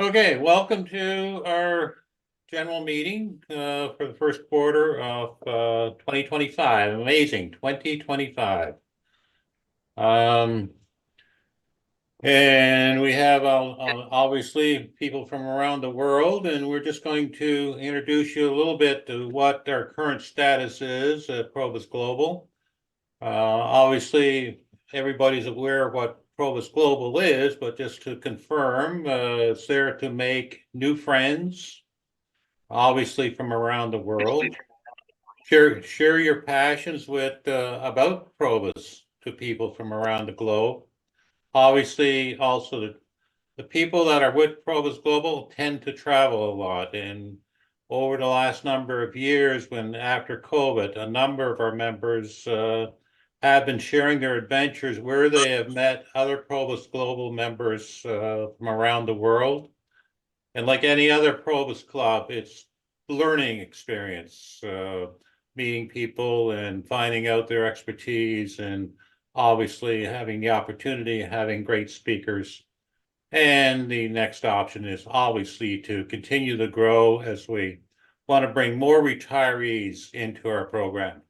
Okay, welcome to our general meeting for the first quarter of 2025. Amazing, 2025. And we have obviously people from around the world, and we're just going to introduce you a little bit to what our current status is at PROBUS Global. Obviously, everybody's aware of what PROBUS Global is, but just to confirm, it's there to make new friends, obviously from around the world. Share your passions with about PROBUS to people from around the globe. Obviously, also the people that are with PROBUS Global tend to travel a lot, and over the last number of years, when after COVID, a number of our members have been sharing their adventures where they have met other PROBUS Global members from around the world. And like any other PROBUS club, it's learning experience, meeting people and finding out their expertise, and obviously having the opportunity of having great speakers. And the next option is obviously to continue to grow as we want to bring more retirees into our program.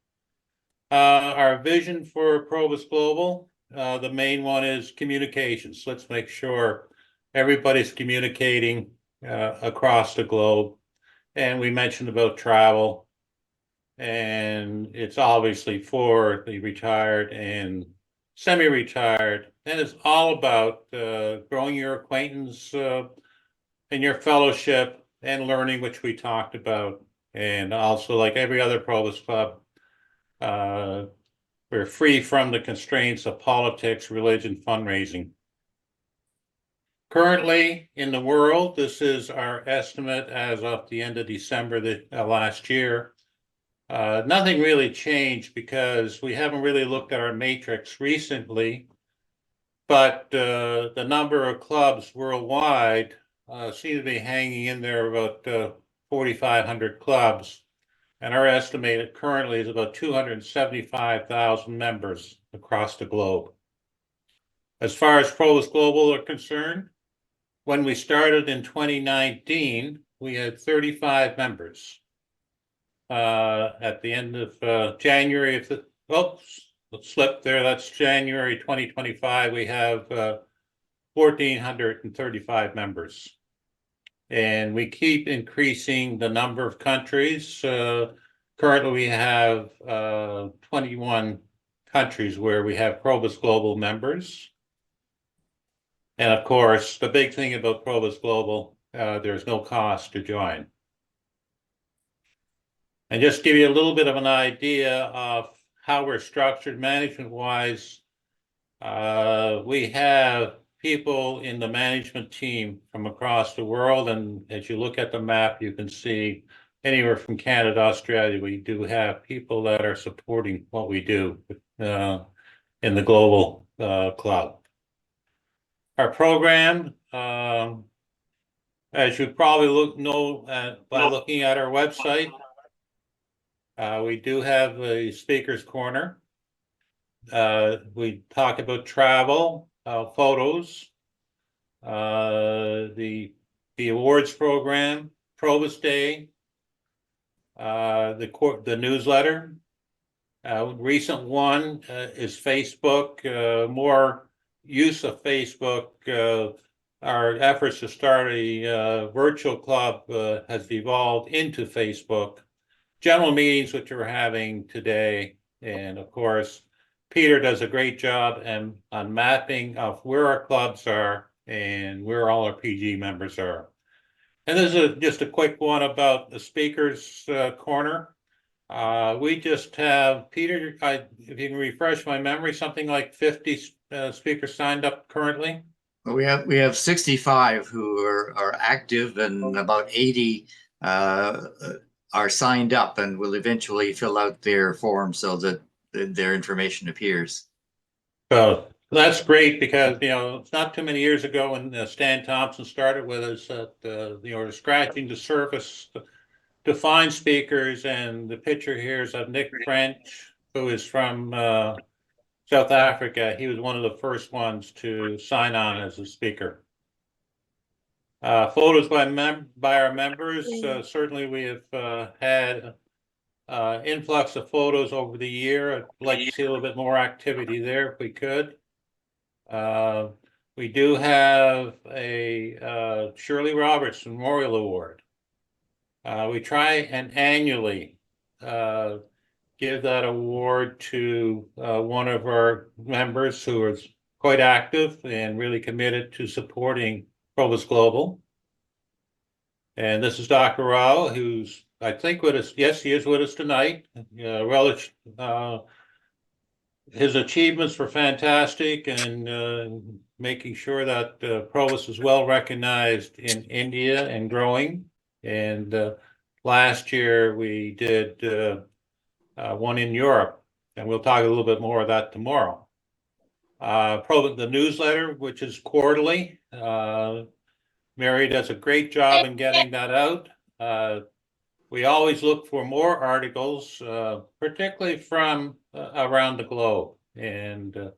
Our vision for PROBUS Global, the main one is communications. Let's make sure everybody's communicating across the globe. And we mentioned about travel, and it's obviously for the retired and semi-retired, and it's all about growing your acquaintance and your fellowship and learning, which we talked about. And also, like every other PROBUS club, we're free from the constraints of politics, religion, fundraising. Currently in the world, this is our estimate as of the end of December last year. Nothing really changed because we haven't really looked at our matrix recently, but the number of clubs worldwide seem to be hanging in there about 4,500 clubs. And our estimate currently is about 275,000 members across the globe. As far as PROBUS Global are concerned, when we started in 2019, we had 35 members. At the end of January of the, oops, let's slip there. That's January 2025. We have 1,435 members. And we keep increasing the number of countries. Currently, we have 21 countries where we have PROBUS Global members. And of course, the big thing about PROBUS Global, there's no cost to join. And just give you a little bit of an idea of how we're structured management-wise. We have people in the management team from across the world, and as you look at the map, you can see anywhere from Canada, Australia, we do have people that are supporting what we do in the global club. Our program, as you probably know by looking at our website, we do have a speaker's corner. We talk about travel, photos, the awards program, PROBUS Day, the newsletter. Recent one is Facebook. More use of Facebook. Our efforts to start a virtual club has evolved into Facebook. General meetings, which we're having today, and of course, Peter does a great job on mapping of where our clubs are and where all our PG members are. And this is just a quick one about the speakers corner. We just have, Peter, if you can refresh my memory, something like 50 speakers signed up currently. We have 65 who are active, and about 80 are signed up and will eventually fill out their form so that their information appears. So that's great because, it's not too many years ago when Stan Thompson started with us that, scratching the surface to find speakers. And the picture here is of Nick French, who is from South Africa. He was one of the first ones to sign on as a speaker. Photos by our members. Certainly we have had influx of photos over the year. I'd like to see a little bit more activity there if we could. We do have a Shirley Roberts Memorial Award. We try and annually give that award to one of our members who is quite active and really committed to supporting PROBUS Global. And this is Dr. Rao, who's, I think, with us. Yes, he is with us tonight. His achievements were fantastic, and making sure that PROBUS is well recognized in India and growing. And last year we did one in Europe, and we'll talk a little bit more of that tomorrow. The newsletter, which is quarterly, Mary does a great job in getting that out. We always look for more articles, particularly from around the globe. And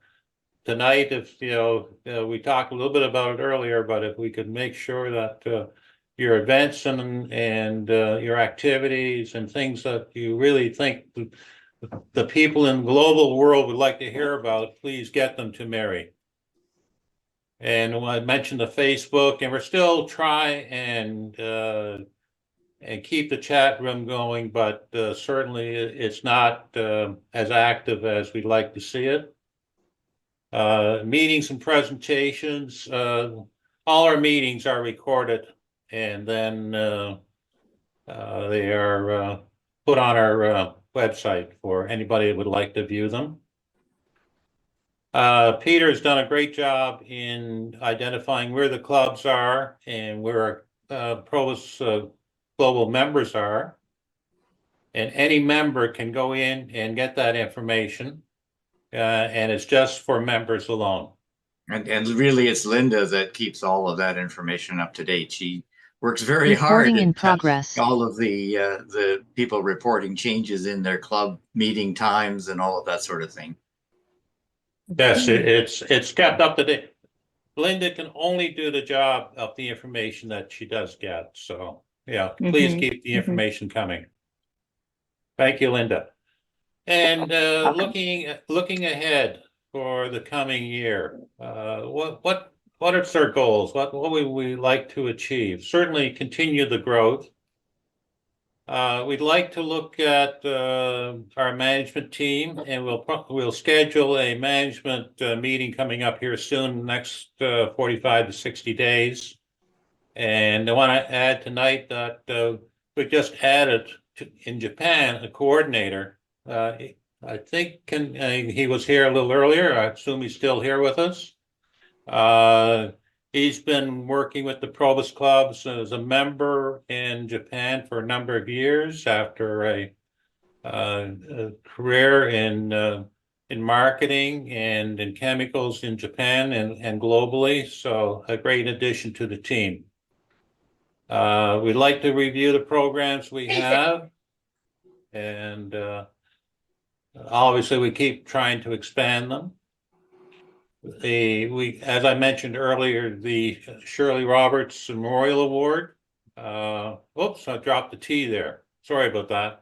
tonight, if we talked a little bit about it earlier, but if we could make sure that your events and your activities and things that you really think the people in the global world would like to hear about, please get them to Mary. And I mentioned the Facebook, and we're still trying and keep the chat room going, but certainly it's not as active as we'd like to see it. Meetings and presentations, all our meetings are recorded, and then they are put on our website for anybody that would like to view them. Peter's done a great job in identifying where the clubs are and where PROBUS Global members are. And any member can go in and get that information, and it's just for members alone. And really, it's Linda that keeps all of that information up to date. She works very Recording hard. in progress. All of the people reporting changes in their club meeting times and all of that sort of thing. Yes, it's kept up to date. Linda can only do the job of the information that she does get. So yeah, please keep the information coming. Thank you, Linda. And looking ahead for the coming year, what are our goals? What would we like to achieve? Certainly continue the growth. We'd like to look at our management team, and we'll schedule a management meeting coming up here soon, next 45 to 60 days. And I want to add tonight that we just added in Japan a coordinator. I think he was here a little earlier. I assume he's still here with us. He's been working with the PROBUS clubs as a member in Japan for a number of years after a career in marketing and in chemicals in Japan and globally. So a great addition to the team. We'd like to review the programs we have, and obviously we keep trying to expand them. As I mentioned earlier, the Shirley Roberts Memorial Award. Oops, I dropped the T there. Sorry about that.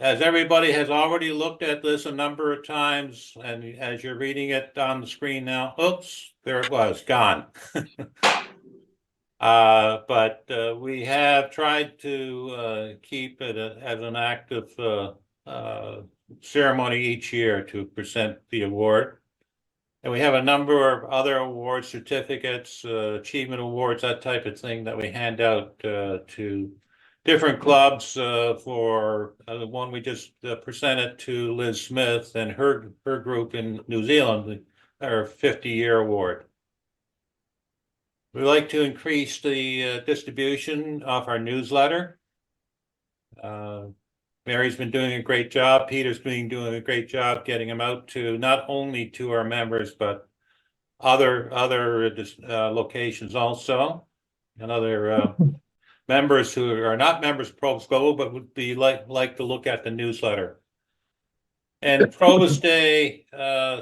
As everybody has already looked at this a number of times, and as you're reading it on the screen now, oops, there it was, gone. But we have tried to keep it as an active ceremony each year to present the award. And we have a number of other awards, certificates, achievement awards, that type of thing that we hand out to different clubs. For the one we just presented to Liz Smith and her group in New Zealand, our 50-year award. We like to increase the distribution of our newsletter. Mary's been doing a great job. Peter's been doing a great job getting them out to not only to our members, but other locations also, and other members who are not members of PROBUS Global, but would be like to look at the newsletter. And Probus Day,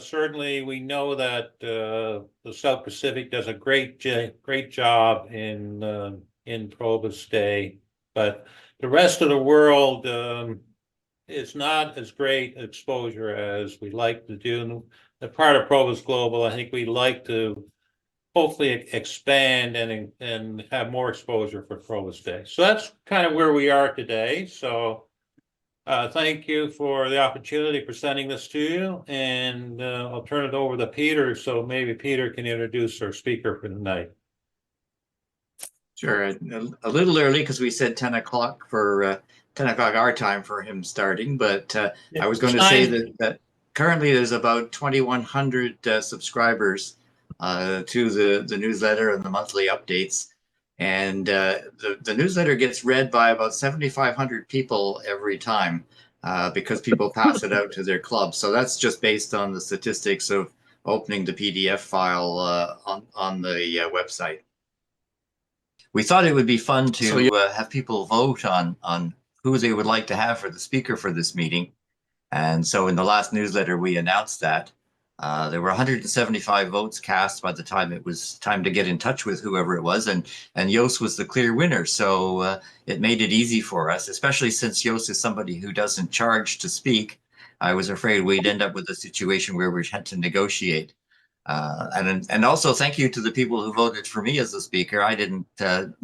certainly we know that the South Pacific does a great job in Probus Day, but the rest of the world is not as great exposure as we like to do. And the part of PROBUS Global, I think we like to hopefully expand and have more exposure for PROBUS Day. So that's kind of where we are today. So thank you for the opportunity presenting this to you, and I'll turn it over to Peter. So maybe Peter can introduce our speaker for tonight. Sure, a little early because we said 10 o'clock for 10 o'clock our time for him starting, but I was going to say that currently there's about 2,100 subscribers to the newsletter and the monthly updates. And the newsletter gets read by about 7,500 people every time because people pass it out to their clubs. So that's just based on the statistics of opening the PDF file on the website. We thought it would be fun to have people vote on who they would like to have for the speaker for this meeting. And so in the last newsletter, we announced that there were 175 votes cast by the time it was time to get in touch with whoever it was. And Jos was the clear winner. So it made it easy for us, especially since Jos is somebody who doesn't charge to speak. I was afraid we'd end up with a situation where we had to negotiate. And also thank you to the people who voted for me as a speaker. I didn't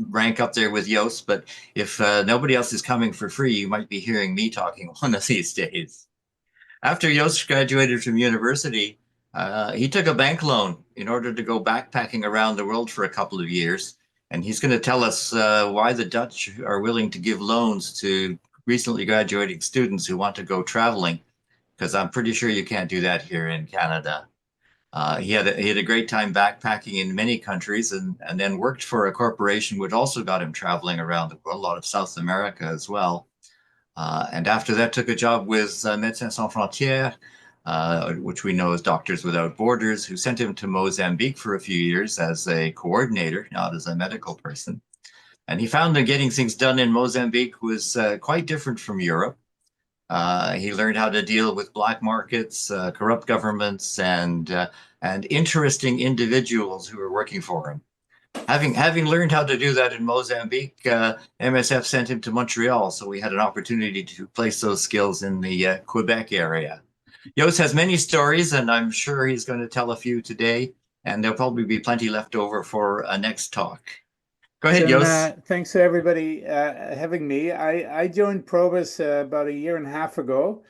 rank up there with Jos, but if nobody else is coming for free, you might be hearing me talking one of these days. After Jos graduated from university, he took a bank loan in order to go backpacking around the world for a couple of years. And he's going to tell us why the Dutch are willing to give loans to recently graduating students who want to go traveling, because I'm pretty sure you can't do that here in Canada. He had a great time backpacking in many countries and then worked for a corporation which also got him traveling around the world, a lot of South America as well. And after that, took a job with Medecins Sans Frontières, which we know as Doctors Without Borders, who sent him to Mozambique for a few years as a coordinator, not as a medical person. And he found that getting things done in Mozambique was quite different from Europe. He learned how to deal with black markets, corrupt governments, and interesting individuals who were working for him. Having learned how to do that in Mozambique, MSF sent him to Montreal, so we had an opportunity to place those skills in the Quebec area. Jos has many stories, and I'm sure he's going to tell a few today, and there'll probably be plenty left over for a next talk. Go ahead, Jos. Thanks to everybody having me. I joined Probus about a year and a half ago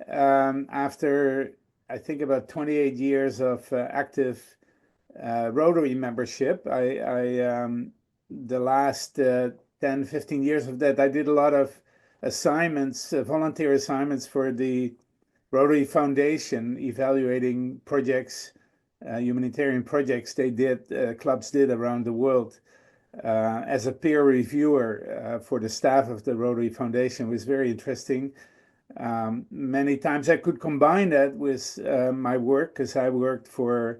after, I think, about 28 years of active Rotary membership. The last 10, 15 years of that, I did a lot of assignments, volunteer assignments for the Rotary Foundation, evaluating projects, humanitarian projects clubs did around the world. As a peer reviewer for the staff of the Rotary Foundation. It was very interesting. Many times I could combine that with my work, because I worked for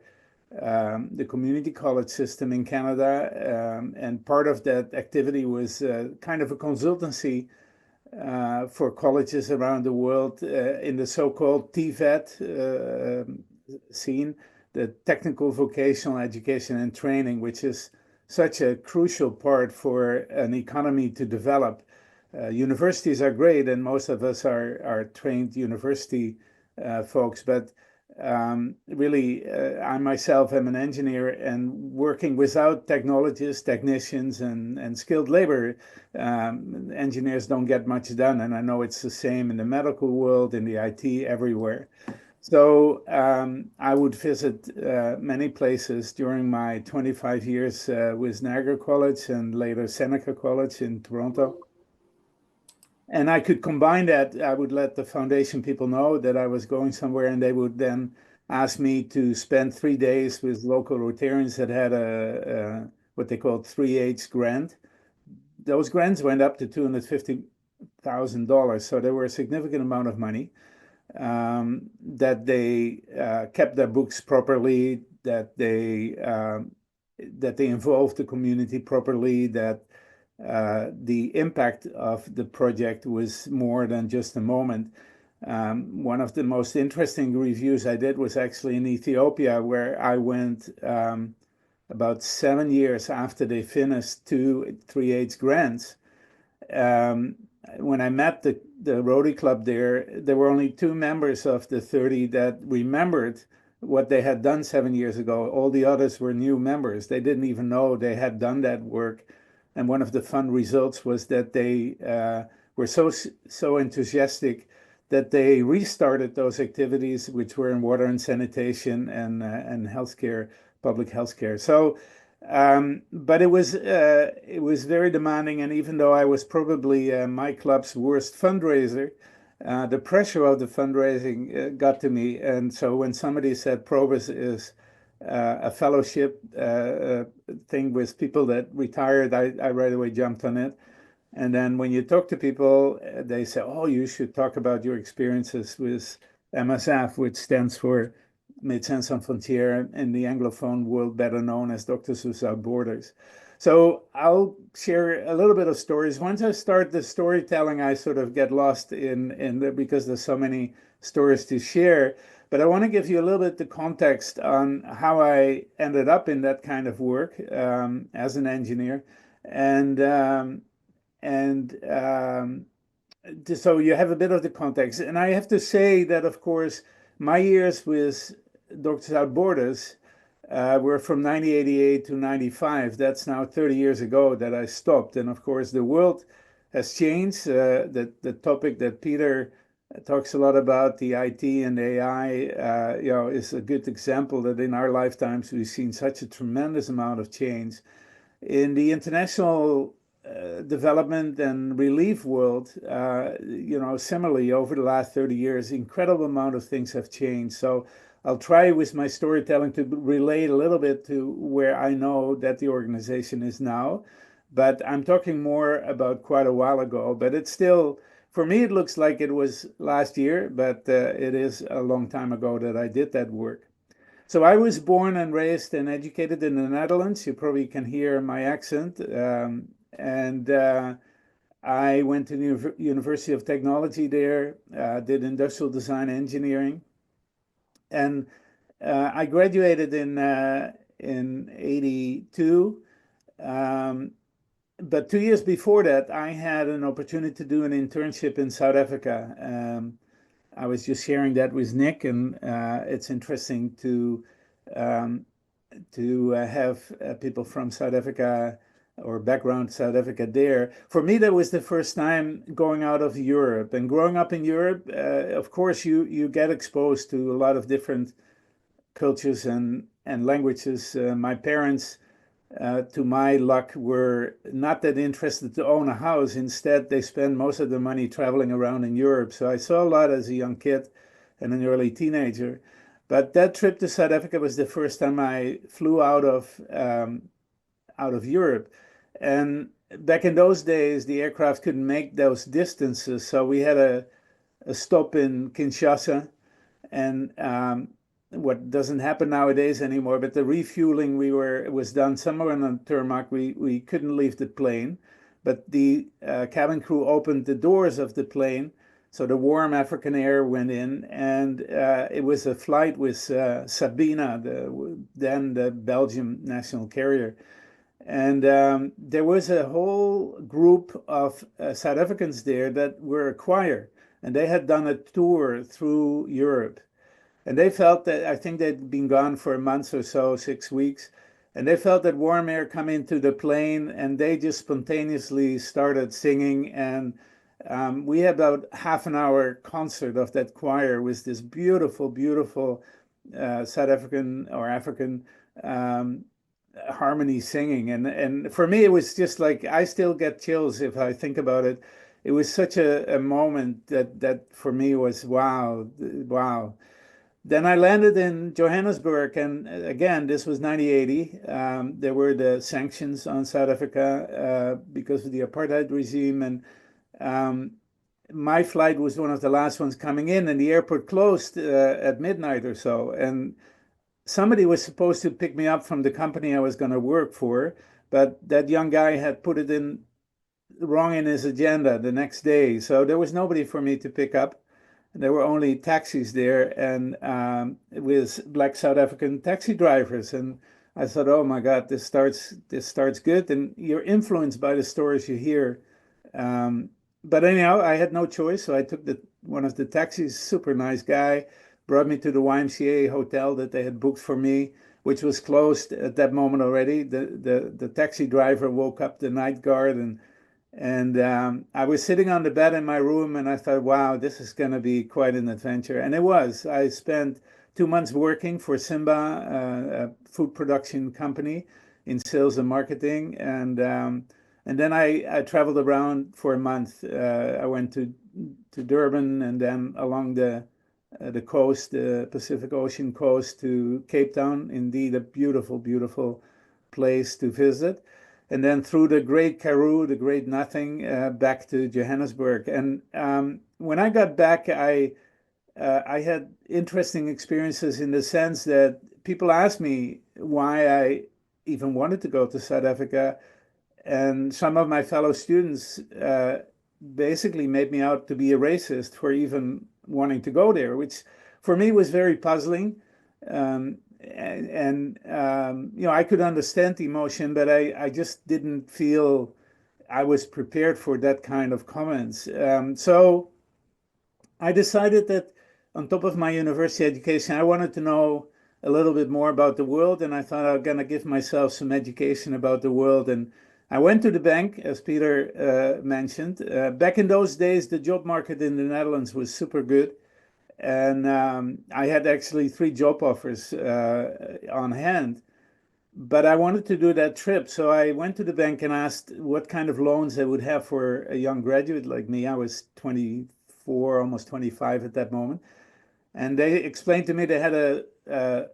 the community college system in Canada, and part of that activity was kind of a consultancy for colleges around the world in the so-called TVET scene, the technical vocational education and training, which is such a crucial part for an economy to develop. Universities are great, and most of us are trained university folks, but really, I myself am an engineer, and working without technologists, technicians, and skilled labor, engineers don't get much done. And I know it's the same in the medical world, in the IT, everywhere. So I would visit many places during my 25 years with Niagara College and later Seneca College in Toronto. And I could combine that. I would let the foundation people know that I was going somewhere, and they would then ask me to spend 3 days with local Rotarians that had what they called 3H grant. Those grants went up to $250,000, so they were a significant amount of money. That they kept their books properly, that they involved the community properly, that the impact of the project was more than just a moment. One of the most interesting reviews I did was actually in Ethiopia, where I went about 7 years after they finished 2 3/8 grants. Um, when I met the Rotary Club there were only 2 members of the 30 that remembered what they had done 7 years ago. All the others were new members. They didn't even know they had done that work. And one of the fun results was that they were so enthusiastic that they restarted those activities, which were in water and sanitation and healthcare, public healthcare. So but it was very demanding, and even though I was probably my club's worst fundraiser, the pressure of the fundraising got to me. And so when somebody said Probus is a fellowship thing with people that retired, I right away jumped on it. And then when you talk to people, they say, "Oh, you should talk about your experiences with MSF," which stands for Médecins Sans Frontières in the Anglophone world, better known as Doctors Without Borders. So I'll share a little bit of stories. Once I start the storytelling, I sort of get lost because there's so many stories to share. But I want to give you a little bit the context on how I ended up in that kind of work as an engineer, and so you have a bit of the context. And I have to say that, of course, my years with Doctors Without Borders were from 1988 to 95. That's now 30 years ago that I stopped. And of course, the world has changed. The topic that Peter talks a lot about, the IT and AI, is a good example that in our lifetimes we've seen such a tremendous amount of change. In the international development and relief world, similarly over the last 30 years, incredible amount of things have changed. So I'll try with my storytelling to relate a little bit to where I know that the organization is now, but I'm talking more about quite a while ago. But it's still, for me, it looks like it was last year, but it is a long time ago that I did that work. So I was born and raised and educated in the Netherlands. You probably can hear my accent. And I went to the University of Technology there, did industrial design engineering. And I graduated in 82. But 2 years before that, I had an opportunity to do an internship in South Africa. I was just sharing that with Nick, and it's interesting to have people from South Africa or background South Africa there. For me, that was the first time going out of Europe. And growing up in Europe, of course, you get exposed to a lot of different cultures and languages. My parents, to my luck, were not that interested to own a house. Instead, they spend most of their money traveling around in Europe. So I saw a lot as a young kid and an early teenager. But that trip to South Africa was the first time I flew out of Europe. And back in those days, the aircraft couldn't make those distances. So we had a stop in Kinshasa. And what doesn't happen nowadays anymore, but the refueling was done somewhere on the tarmac. We couldn't leave the plane, but the cabin crew opened the doors of the plane, so the warm African air went in, and it was a flight with Sabina, then the Belgium national carrier. And there was a whole group of South Africans there that were a choir, and they had done a tour through Europe. And they felt that, I think they'd been gone for a month or so, 6 weeks, and they felt that warm air come into the plane, and they just spontaneously started singing. And we had about half an hour concert of that choir with this beautiful, beautiful South African or African harmony singing. And for me, it was just like, I still get chills if I think about it. It was such a moment that for me was wow, wow. Then I landed in Johannesburg, and again, this was 1980. There were the sanctions on South Africa because of the apartheid regime, and my flight was one of the last ones coming in, and the airport closed at midnight or so. And somebody was supposed to pick me up from the company I was going to work for, but that young guy had put it in wrong in his agenda the next day, so there was nobody for me to pick up. there were only taxis there, and with black South African taxi drivers. And I thought, oh my God, this starts good. And you're influenced by the stories you hear. But anyhow, I had no choice, so I took one of the taxis. Super nice guy, brought me to the YMCA hotel that they had booked for me, which was closed at that moment already. The taxi driver woke up the night guard, and I was sitting on the bed in my room, and I thought, wow, this is going to be quite an adventure. And it was. I spent 2 months working for Simba, a food production company, in sales and marketing. And then I traveled around for a month. I went to Durban, and then along the coast, the Pacific Ocean coast, to Cape Town. Indeed, a beautiful, beautiful place to visit. And then through the Great Karoo, the Great Nothing, back to Johannesburg. And when I got back, I had interesting experiences in the sense that people asked me why I even wanted to go to South Africa. And some of my fellow students basically made me out to be a racist for even wanting to go there, which for me was very puzzling. I could understand the emotion, but I just didn't feel I was prepared for that kind of comments. So I decided that on top of my university education, I wanted to know a little bit more about the world, and I thought I was going to give myself some education about the world. And I went to the bank, as Peter mentioned. Back in those days, the job market in the Netherlands was super good. And I had actually 3 job offers on hand. But I wanted to do that trip. So I went to the bank and asked what kind of loans they would have for a young graduate like me. I was 24, almost 25 at that moment. And they explained to me they had a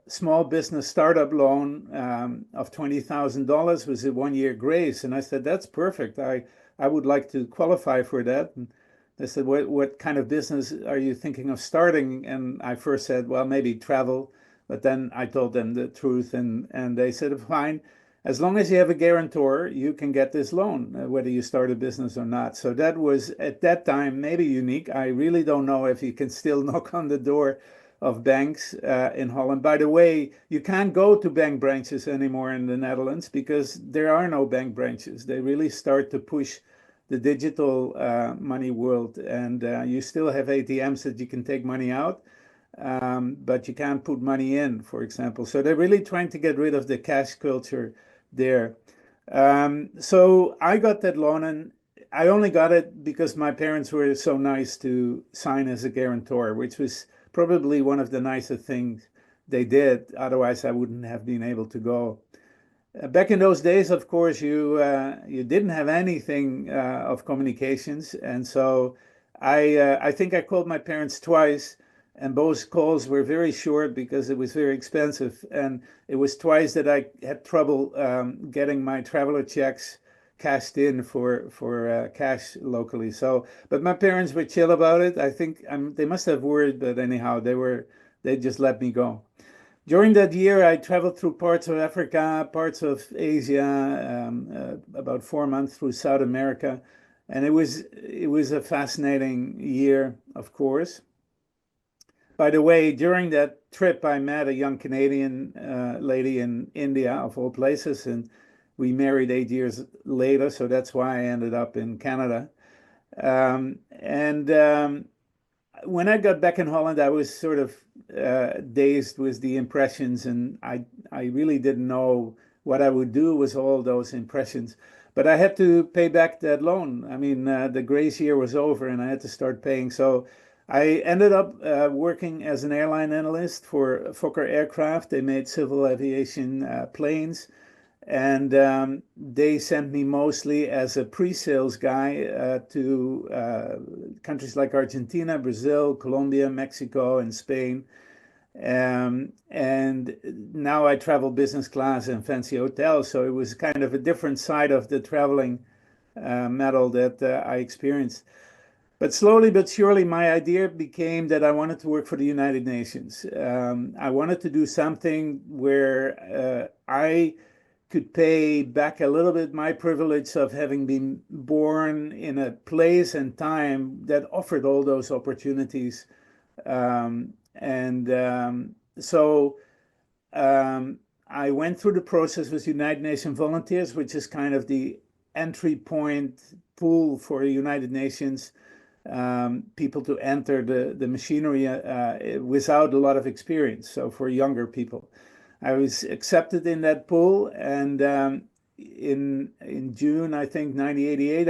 small business startup loan of $20,000 with a 1-year grace. And I said, that's perfect. I would like to qualify for that. And they said, what kind of business are you thinking of starting? And I first said, well, maybe travel. But then I told them the truth, and they said, fine, as long as you have a guarantor, you can get this loan, whether you start a business or not. So that was, at that time, maybe unique. I really don't know if you can still knock on the door of banks in Holland. By the way, you can't go to bank branches anymore in the Netherlands because there are no bank branches. They really start to push the digital money world, and you still have ATMs that you can take money out. But you can't put money in, for example. So they're really trying to get rid of the cash culture there. So I got that loan, and I only got it because my parents were so nice to sign as a guarantor, which was probably one of the nicer things they did. Otherwise, I wouldn't have been able to go. Back in those days, of course, you didn't have anything of communications, and so I think I called my parents twice. And both calls were very short because it was very expensive. And it was twice that I had trouble getting my traveler checks cashed in for cash locally. So, but my parents were chill about it. I think they must have worried, but anyhow, they just let me go. During that year, I traveled through parts of Africa, parts of Asia, about 4 months through South America. And it was a fascinating year, of course. By the way, during that trip, I met a young Canadian lady in India, of all places, and we married 8 years later. So that's why I ended up in Canada. When I got back in Holland, I was sort of dazed with the impressions, and I really didn't know what I would do with all those impressions. But I had to pay back that loan. I mean, the grace year was over, and I had to start paying. So I ended up working as an airline analyst for Fokker Aircraft. They made civil aviation planes, and they sent me mostly as a pre-sales guy to countries like Argentina, Brazil, Colombia, Mexico, and Spain. And now I travel business class and fancy hotels, so it was kind of a different side of the traveling medal that I experienced. But slowly but surely, my idea became that I wanted to work for the United Nations. I wanted to do something where I could pay back a little bit my privilege of having been born in a place and time that offered all those opportunities So I went through the process with United Nations Volunteers, which is kind of the entry point pool for United Nations people to enter the machinery without a lot of experience. So for younger people, I was accepted in that pool, and in June, I think 1988,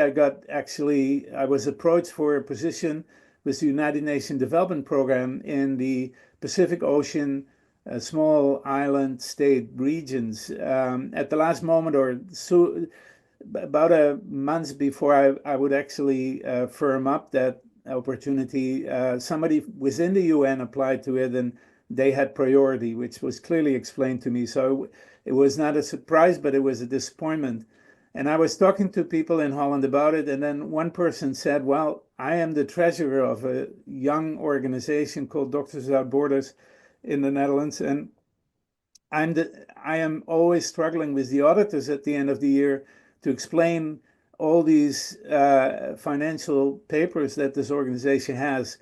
I was approached for a position with the United Nations Development Program in the Pacific Ocean small island state regions. At the last moment, or so, about a month before I would actually firm up that opportunity, somebody within the UN applied to it, and they had priority, which was clearly explained to me. So it was not a surprise, but it was a disappointment. And I was talking to people in Holland about it, and then one person said, well, I am the treasurer of a young organization called Doctors Without Borders in the Netherlands, and I am always struggling with the auditors at the end of the year to explain all these financial papers that this organization has.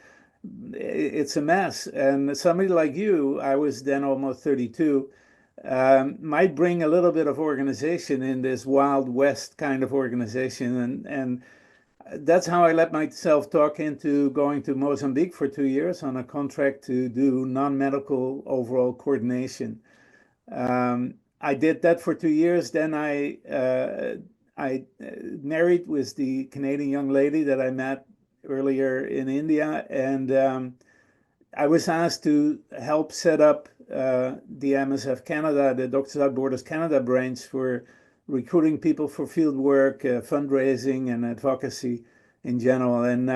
It's a mess. And somebody like you, I was then almost 32, might bring a little bit of organization in this Wild West kind of organization. And that's how I let myself talk into going to Mozambique for 2 years on a contract to do non-medical overall coordination. I did that for 2 years. Then I married with the Canadian young lady that I met earlier in India, and I was asked to help set up the MSF Canada, the Doctors Without Borders Canada branch, for recruiting people for field work, fundraising, and advocacy in general. And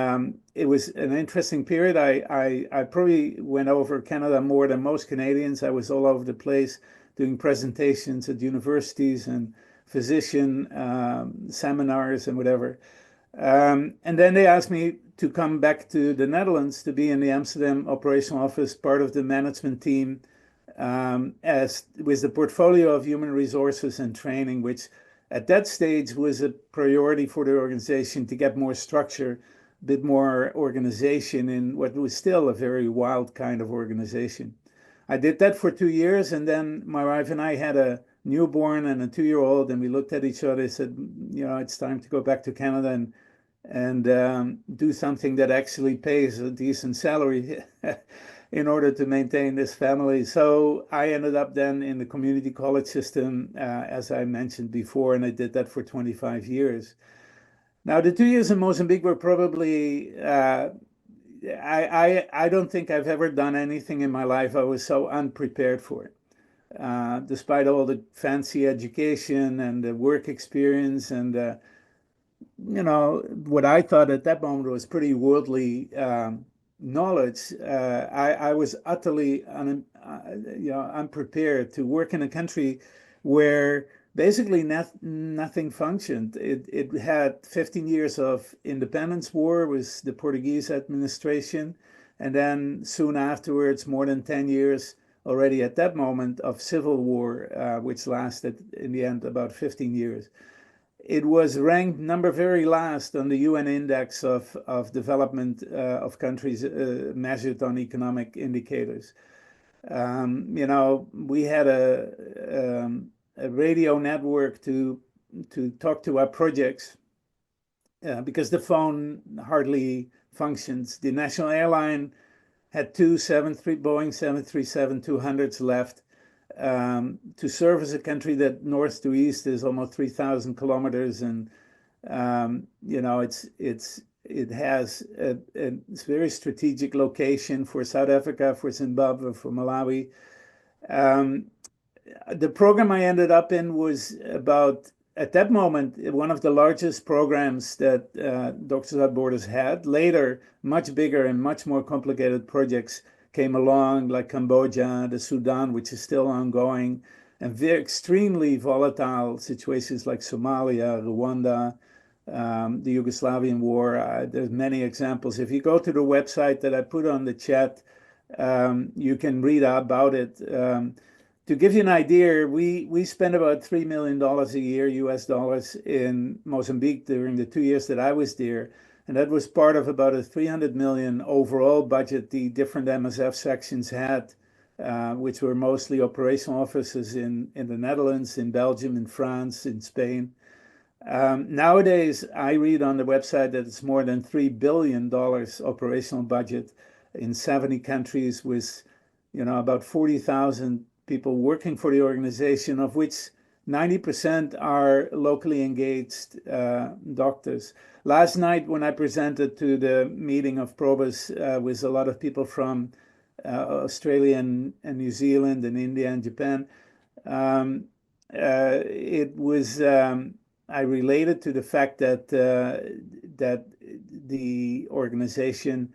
it was an interesting period. I probably went over Canada more than most Canadians. I was all over the place doing presentations at universities and physician seminars and whatever. And then they asked me to come back to the Netherlands to be in the Amsterdam operational office, part of the management team, as with the portfolio of human resources and training, which at that stage was a priority for the organization to get more structure, a bit more organization in what was still a very wild kind of organization. I did that for 2 years, and then my wife and I had a newborn and a 2-year-old, and we looked at each other and said, it's time to go back to Canada and do something that actually pays a decent salary in order to maintain this family. So I ended up then in the community college system, as I mentioned before, and I did that for 25 years. Now, the 2 years in Mozambique were probably, I don't think I've ever done anything in my life I was so unprepared for it. Despite all the fancy education and the work experience and what I thought at that moment was pretty worldly knowledge, I was utterly unprepared to work in a country where basically nothing functioned. It had 15 years of independence war with the Portuguese administration, and then soon afterwards, more than 10 years already at that moment of civil war, which lasted in the end about 15 years. It was ranked number very last on the UN index of development of countries measured on economic indicators. We had a radio network to talk to our projects because the phone hardly functions. The national airline had two Boeing 737-200s left. To service a country that north to east is almost 3,000 kilometers, and it has a very strategic location for South Africa, for Zimbabwe, for Malawi. The program I ended up in was about, at that moment, one of the largest programs that Doctors Without Borders had. Later, much bigger and much more complicated projects came along, like Cambodia, the Sudan, which is still ongoing, and very extremely volatile situations like Somalia, Rwanda, the Yugoslavian war. There's many examples. If you go to the website that I put on the chat, you can read about it. To give you an idea, we spent about $3 million a year, US dollars, in Mozambique during the 2 years that I was there. And that was part of about a 300 million overall budget the different MSF sections had, which were mostly operational offices in the Netherlands, in Belgium, in France, in Spain. Nowadays, I read on the website that it's more than $3 billion operational budget in 70 countries with, about 40,000 people working for the organization, of which 90% are locally engaged doctors. Last night, when I presented to the meeting of PROBUS with a lot of people from Australia and New Zealand and India and Japan, it was I related to the fact that that the organization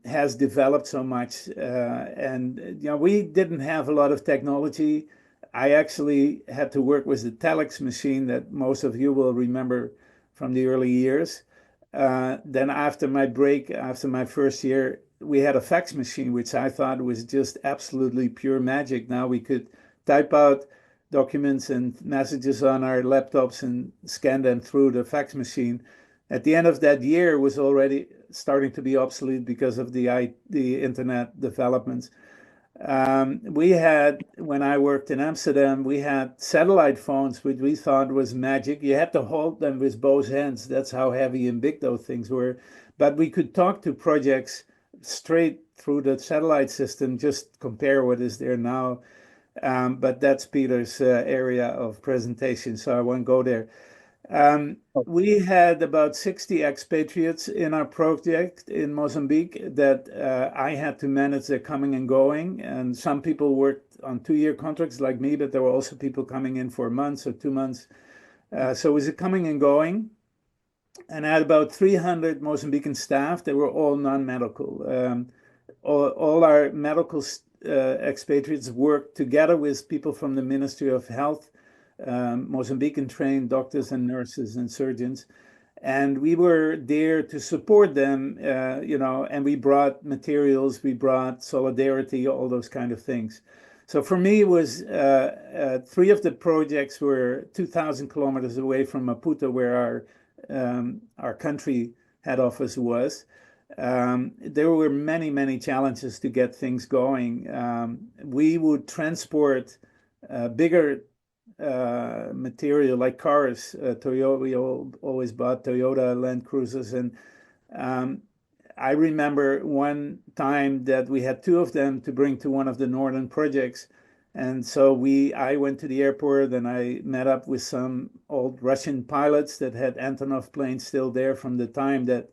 has developed so much, and we didn't have a lot of technology. I actually had to work with the telex machine that most of you will remember from the early years. Then after my break, after my first year, we had a fax machine, which I thought was just absolutely pure magic. Now we could type out documents and messages on our laptops and scan them through the fax machine. At the end of that year, it was already starting to be obsolete because of the internet developments. We had, when I worked in Amsterdam, we had satellite phones, which we thought was magic. You had to hold them with both hands. That's how heavy and big those things were. But we could talk to projects straight through the satellite system, just compare what is there now. But that's Peter's area of presentation, so I won't go there. We had about 60 expatriates in our project in Mozambique that I had to manage their coming and going. And some people worked on 2-year contracts like me, but there were also people coming in for months or 2 months. So it was a coming and going. And I had about 300 Mozambican staff. They were all non-medical. All our medical expatriates worked together with people from the Ministry of Health, Mozambican trained doctors and nurses and surgeons. And we were there to support them, and we brought materials, we brought solidarity, all those kind of things. So for me, it was 3 of the projects were 2,000 kilometers away from Maputo, where our country head office was. There were many, many challenges to get things going. We would transport bigger material like cars. Toyota, we always bought Toyota Land Cruisers, and I remember one time that we had 2 of them to bring to one of the northern projects. And so I went to the airport and I met up with some old Russian pilots that had Antonov planes still there from the time that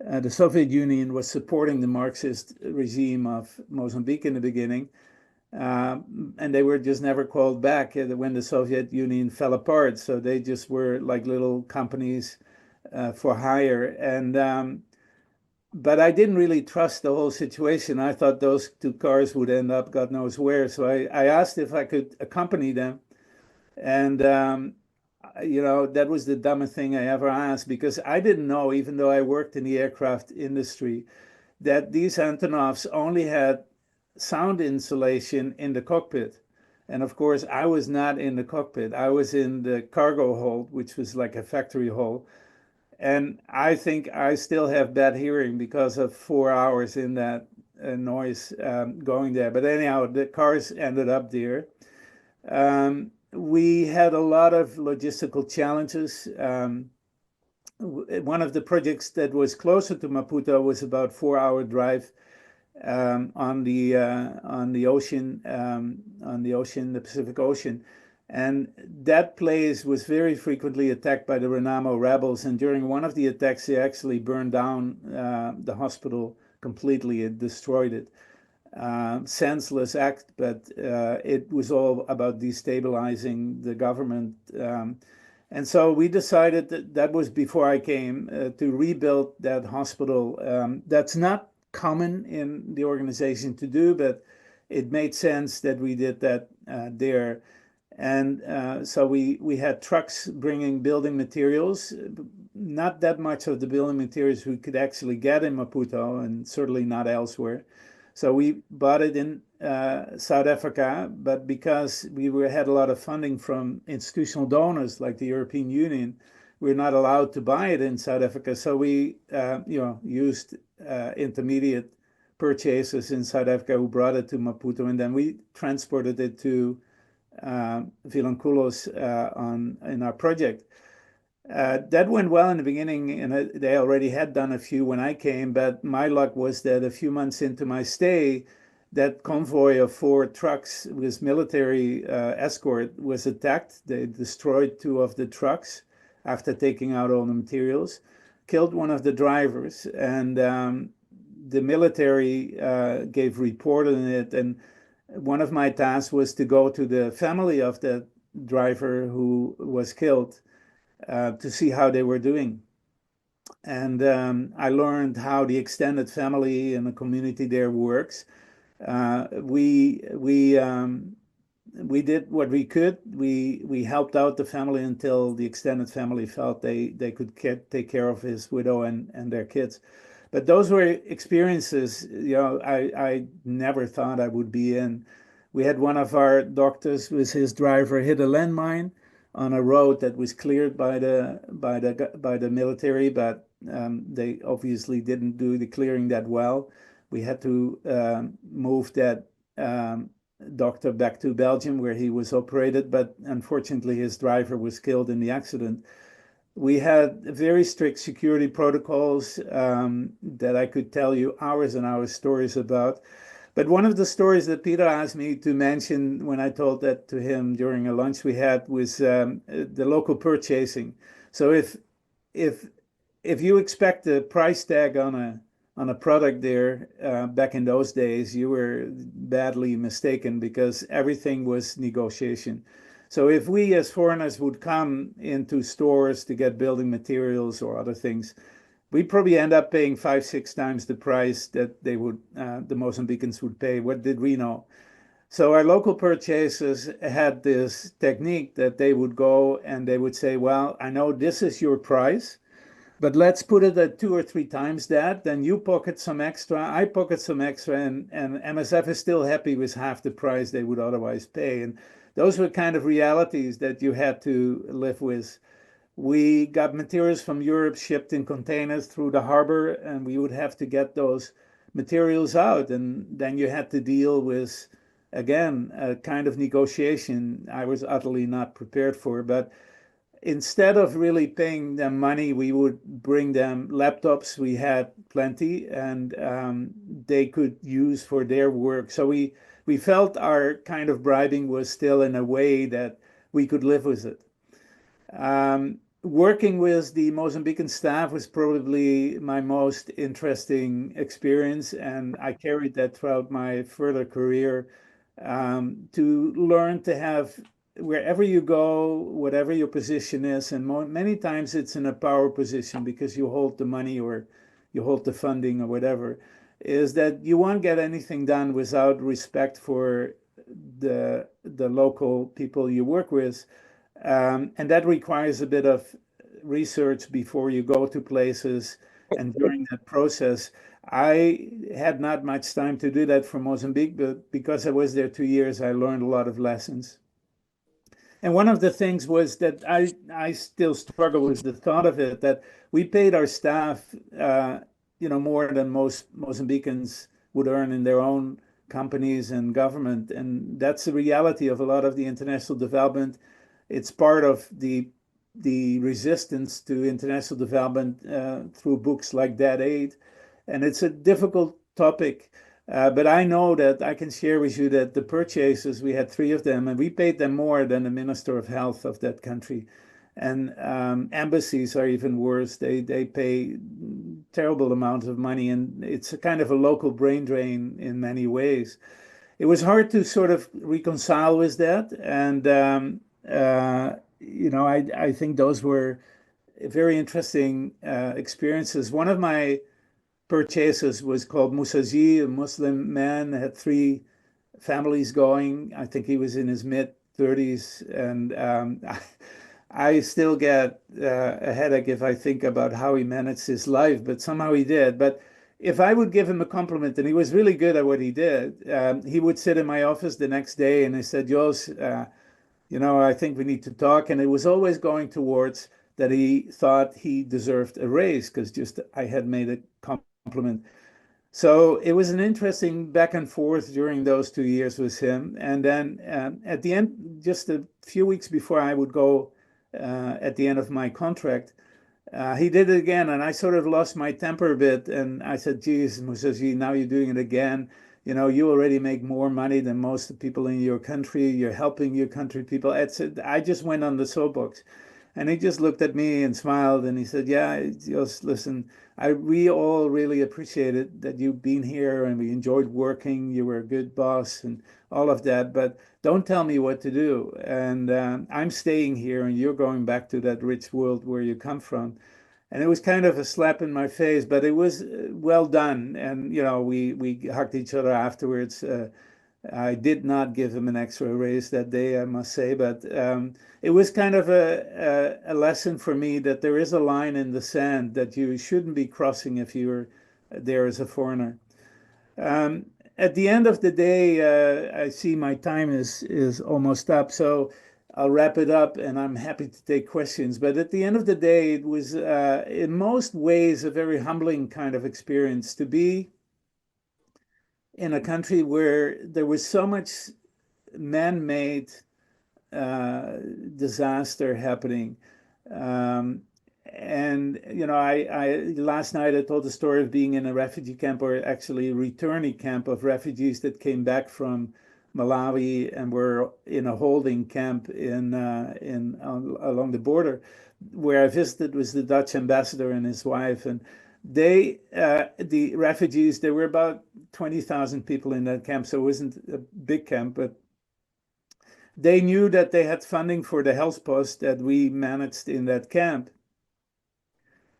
the Soviet Union was supporting the Marxist regime of Mozambique in the beginning. And they were just never called back when the Soviet Union fell apart. So they just were like little companies for hire. And but I didn't really trust the whole situation. I thought those 2 cars would end up God knows where. So I asked if I could accompany them. And that was the dumbest thing I ever asked, because I didn't know, even though I worked in the aircraft industry, that these Antonovs only had sound insulation in the cockpit. And of course, I was not in the cockpit. I was in the cargo hold, which was like a factory hall. And I think I still have bad hearing because of 4 hours in that noise going there. But anyhow, the cars ended up there. We had a lot of logistical challenges. One of the projects that was closer to Maputo was about 4-hour drive on the ocean, the Pacific Ocean. And that place was very frequently attacked by the Renamo rebels. And during one of the attacks, they actually burned down the hospital completely. It destroyed it. Senseless act, but it was all about destabilizing the government. And so we decided that was before I came to rebuild that hospital. That's not common in the organization to do, but it made sense that we did that there. And so we had trucks bringing building materials, not that much of the building materials we could actually get in Maputo, and certainly not elsewhere. So we bought it in South Africa, but because we had a lot of funding from institutional donors like the European Union, we're not allowed to buy it in South Africa. So we, used intermediate purchasers in South Africa who brought it to Maputo, and then we transported it to Vilanculos in our project. That went well in the beginning, and they already had done a few when I came, but my luck was that a few months into my stay, that convoy of 4 trucks with military escort was attacked. They destroyed 2 of the trucks after taking out all the materials, killed one of the drivers, and the military gave report on it. And one of my tasks was to go to the family of the driver who was killed to see how they were doing. And I learned how the extended family and the community there works. We did what we could. We helped out the family until the extended family felt they could take care of his widow and their kids. But those were experiences, I never thought I would be in. We had one of our doctors with his driver hit a landmine on a road that was cleared by the military, but they obviously didn't do the clearing that well. We had to move that doctor back to Belgium where he was operated, but unfortunately his driver was killed in the accident. We had very strict security protocols that I could tell you hours and hours stories about. But one of the stories that Peter asked me to mention when I told that to him during a lunch we had was the local purchasing. So if you expect a price tag on a product there back in those days, you were badly mistaken because everything was negotiation. So if we as foreigners would come into stores to get building materials or other things, we'd probably end up paying 5-6 times the price that they would, the Mozambicans would pay. What did we know? So our local purchasers had this technique that they would go and they would say, well, I know this is your price, but let's put it at 2 or 3 times that. Then you pocket some extra, I pocket some extra, and MSF is still happy with half the price they would otherwise pay. And those were kind of realities that you had to live with. We got materials from Europe shipped in containers through the harbor, and we would have to get those materials out. And then you had to deal with, again, a kind of negotiation I was utterly not prepared for. But instead of really paying them money, we would bring them laptops. We had plenty, and they could use for their work. So we felt our kind of bribing was still in a way that we could live with it. Working with the Mozambican staff was probably my most interesting experience, and I carried that throughout my further career to learn to have, wherever you go, whatever your position is, and many times it's in a power position because you hold the money or you hold the funding or whatever, is that you won't get anything done without respect for the local people you work with. And that requires a bit of research before you go to places. And during that process, I had not much time to do that for Mozambique, but because I was there 2 years, I learned a lot of lessons. And one of the things was that I still struggle with the thought of it, that we paid our staff, more than most Mozambicans would earn in their own companies and government. And that's the reality of a lot of the international development. It's part of the resistance to international development through books like Dead Aid. And it's a difficult topic. But I know that I can share with you that the purchases, we had 3 of them, and we paid them more than the Minister of Health of that country. And embassies are even worse. They pay terrible amounts of money, and it's a kind of a local brain drain in many ways. It was hard to sort of reconcile with that. And I think those were very interesting experiences. One of my purchases was called Musaji, a Muslim man, had 3 families going. I think he was in his mid-30s, and I still get a headache if I think about how he managed his life, but somehow he did. But if I would give him a compliment, and he was really good at what he did, he would sit in my office the next day and he said, Jos, I think we need to talk. And it was always going towards that he thought he deserved a raise because just I had made a compliment. So it was an interesting back and forth during those 2 years with him. And then at the end, just a few weeks before I would go at the end of my contract, he did it again, and I sort of lost my temper a bit. And I said, "Geez, Musashi, now you're doing it again. You know, you already make more money than most of the people in your country. You're helping your country people." I just went on the soapbox, and he just looked at me and smiled, and he said, "Yeah, just listen. We all really appreciated that you've been here, and we enjoyed working. You were a good boss, and all of that. But don't tell me what to do. And I'm staying here, and you're going back to that rich world where you come from." And it was kind of a slap in my face, but it was well done. And you know, we hugged each other afterwards. I did not give him an extra raise that day, I must say, but it was kind of a lesson for me that there is a line in the sand that you shouldn't be crossing if you're there as a foreigner. At the end of the day, I see my time is almost up, so I'll wrap it up, and I'm happy to take questions. But at the end of the day, it was in most ways a very humbling kind of experience to be in a country where there was so much man-made disaster happening. And you know, I last night I told the story of being in a refugee camp, or actually a returnee camp of refugees that came back from Malawi and were in a holding camp along the border, where I visited with the Dutch ambassador and his wife. And the refugees, there were about 20,000 people in that camp, so it wasn't a big camp, but they knew that they had funding for the health post that we managed in that camp.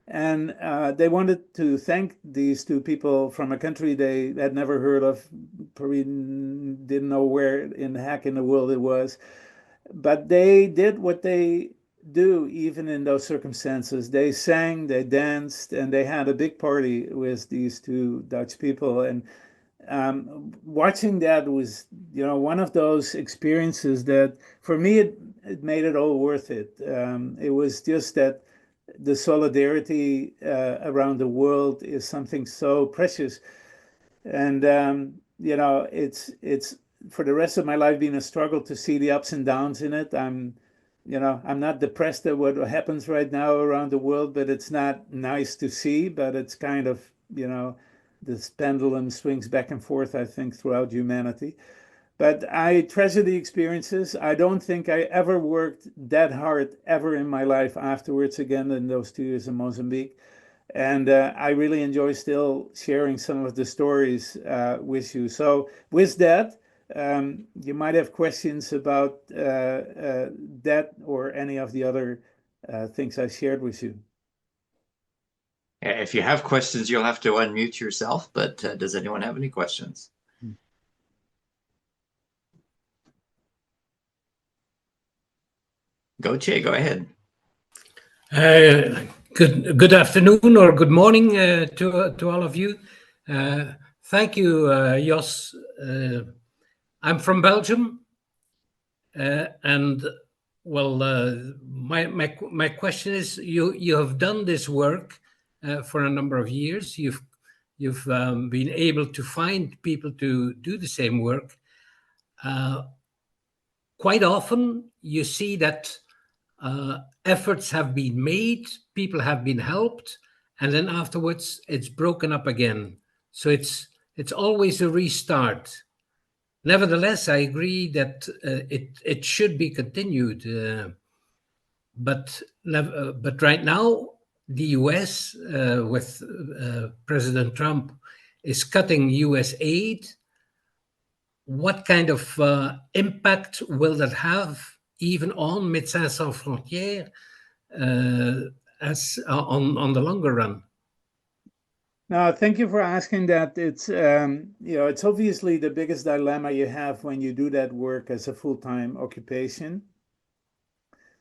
And they wanted to thank these two people from a country they had never heard of, probably didn't know where in the heck in the world it was. But they did what they do even in those circumstances. They sang, they danced, and they had a big party with these two Dutch people. And watching that was, you know, one of those experiences that for me, it made it all worth it. It was just that the solidarity around the world is something so precious. And, you know, it's for the rest of my life been a struggle to see the ups and downs in it. You know, I'm not depressed at what happens right now around the world, but it's not nice to see. But it's kind of, you know, this pendulum swings back and forth, I think, throughout humanity. But I treasure the experiences. I don't think I ever worked that hard ever in my life afterwards again in those 2 years in Mozambique. And I really enjoy still sharing some of the stories with you. So with that, you might have questions about that or any of the other things I shared with you. If you have questions, you'll have to unmute yourself, but does anyone have any questions? Che, go ahead. Good afternoon or good morning to all of you. Thank you, Jos. I'm from Belgium, and well, my question is: you have done this work for a number of years. You've been able to find people to do the same work. Quite often, you see that efforts have been made, people have been helped, and then afterwards it's broken up again. So it's always a restart. Nevertheless, I agree that it should be continued. But right now, the US with President Trump is cutting US aid. What kind of impact will that have even on Médecins Sans Frontières as on the longer run? No, thank you for asking that. It's you know, it's obviously the biggest dilemma you have when you do that work as a full-time occupation.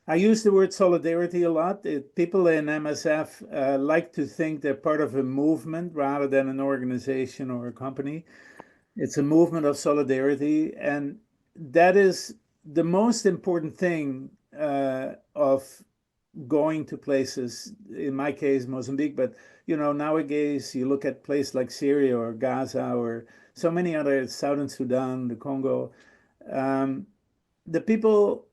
I use the word solidarity a lot. People in MSF like to think they're part of a movement rather than an organization or a company. It's a movement of solidarity, and that is the most important thing of going to places, in my case, Mozambique, but nowadays you look at places like Syria or Gaza or so many other, Southern Sudan, the Congo. The people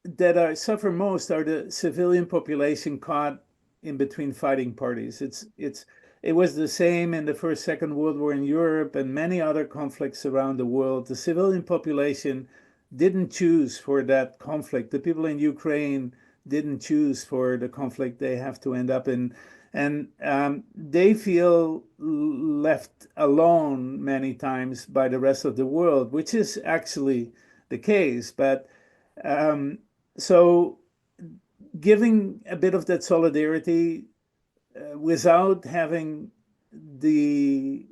that suffer most are the civilian population caught in between fighting parties. It was the same in the First, Second World War in Europe and many other conflicts around the world. The civilian population didn't choose for that conflict. The people in Ukraine didn't choose for the conflict they have to end up in. And they feel left alone many times by the rest of the world, which is actually the case. But so giving a bit of that solidarity without having the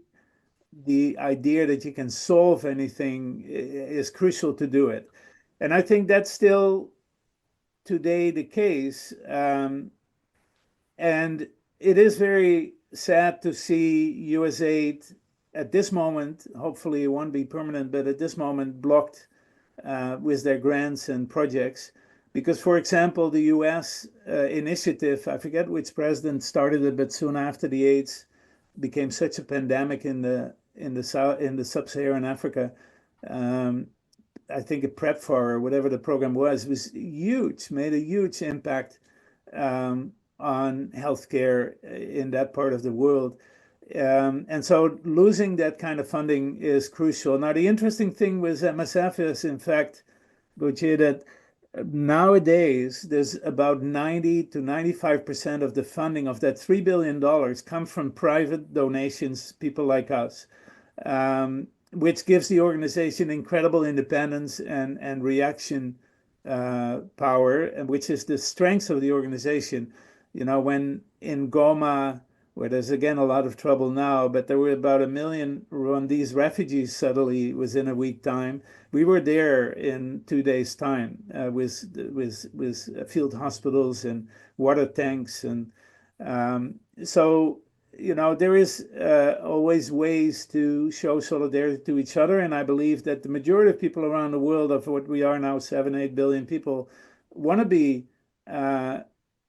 idea that you can solve anything is crucial to do it. And I think that's still today the case. And it is very sad to see US aid at this moment, hopefully it won't be permanent, but at this moment blocked with their grants and projects. Because, for example, the US initiative, I forget which president started it, but soon after the AIDS became such a pandemic in the sub-Saharan Africa, I think a PrEPFAR or whatever the program was huge, made a huge impact on healthcare in that part of the world. And so losing that kind of funding is crucial. Now, the interesting thing with MSF is, in fact, Gauthier, that nowadays there's about 90 to 95% of the funding of that $3 billion come from private donations, people like us, which gives the organization incredible independence and reaction power, and which is the strength of the organization. When in Goma, where there's again a lot of trouble now, but there were about 1 million Rwandese refugees suddenly within a week time. We were there in 2 days' time with field hospitals and water tanks, and so there is always ways to show solidarity to each other, and I believe that the majority of people around the world, of what we are now, 7-8 billion people, want to be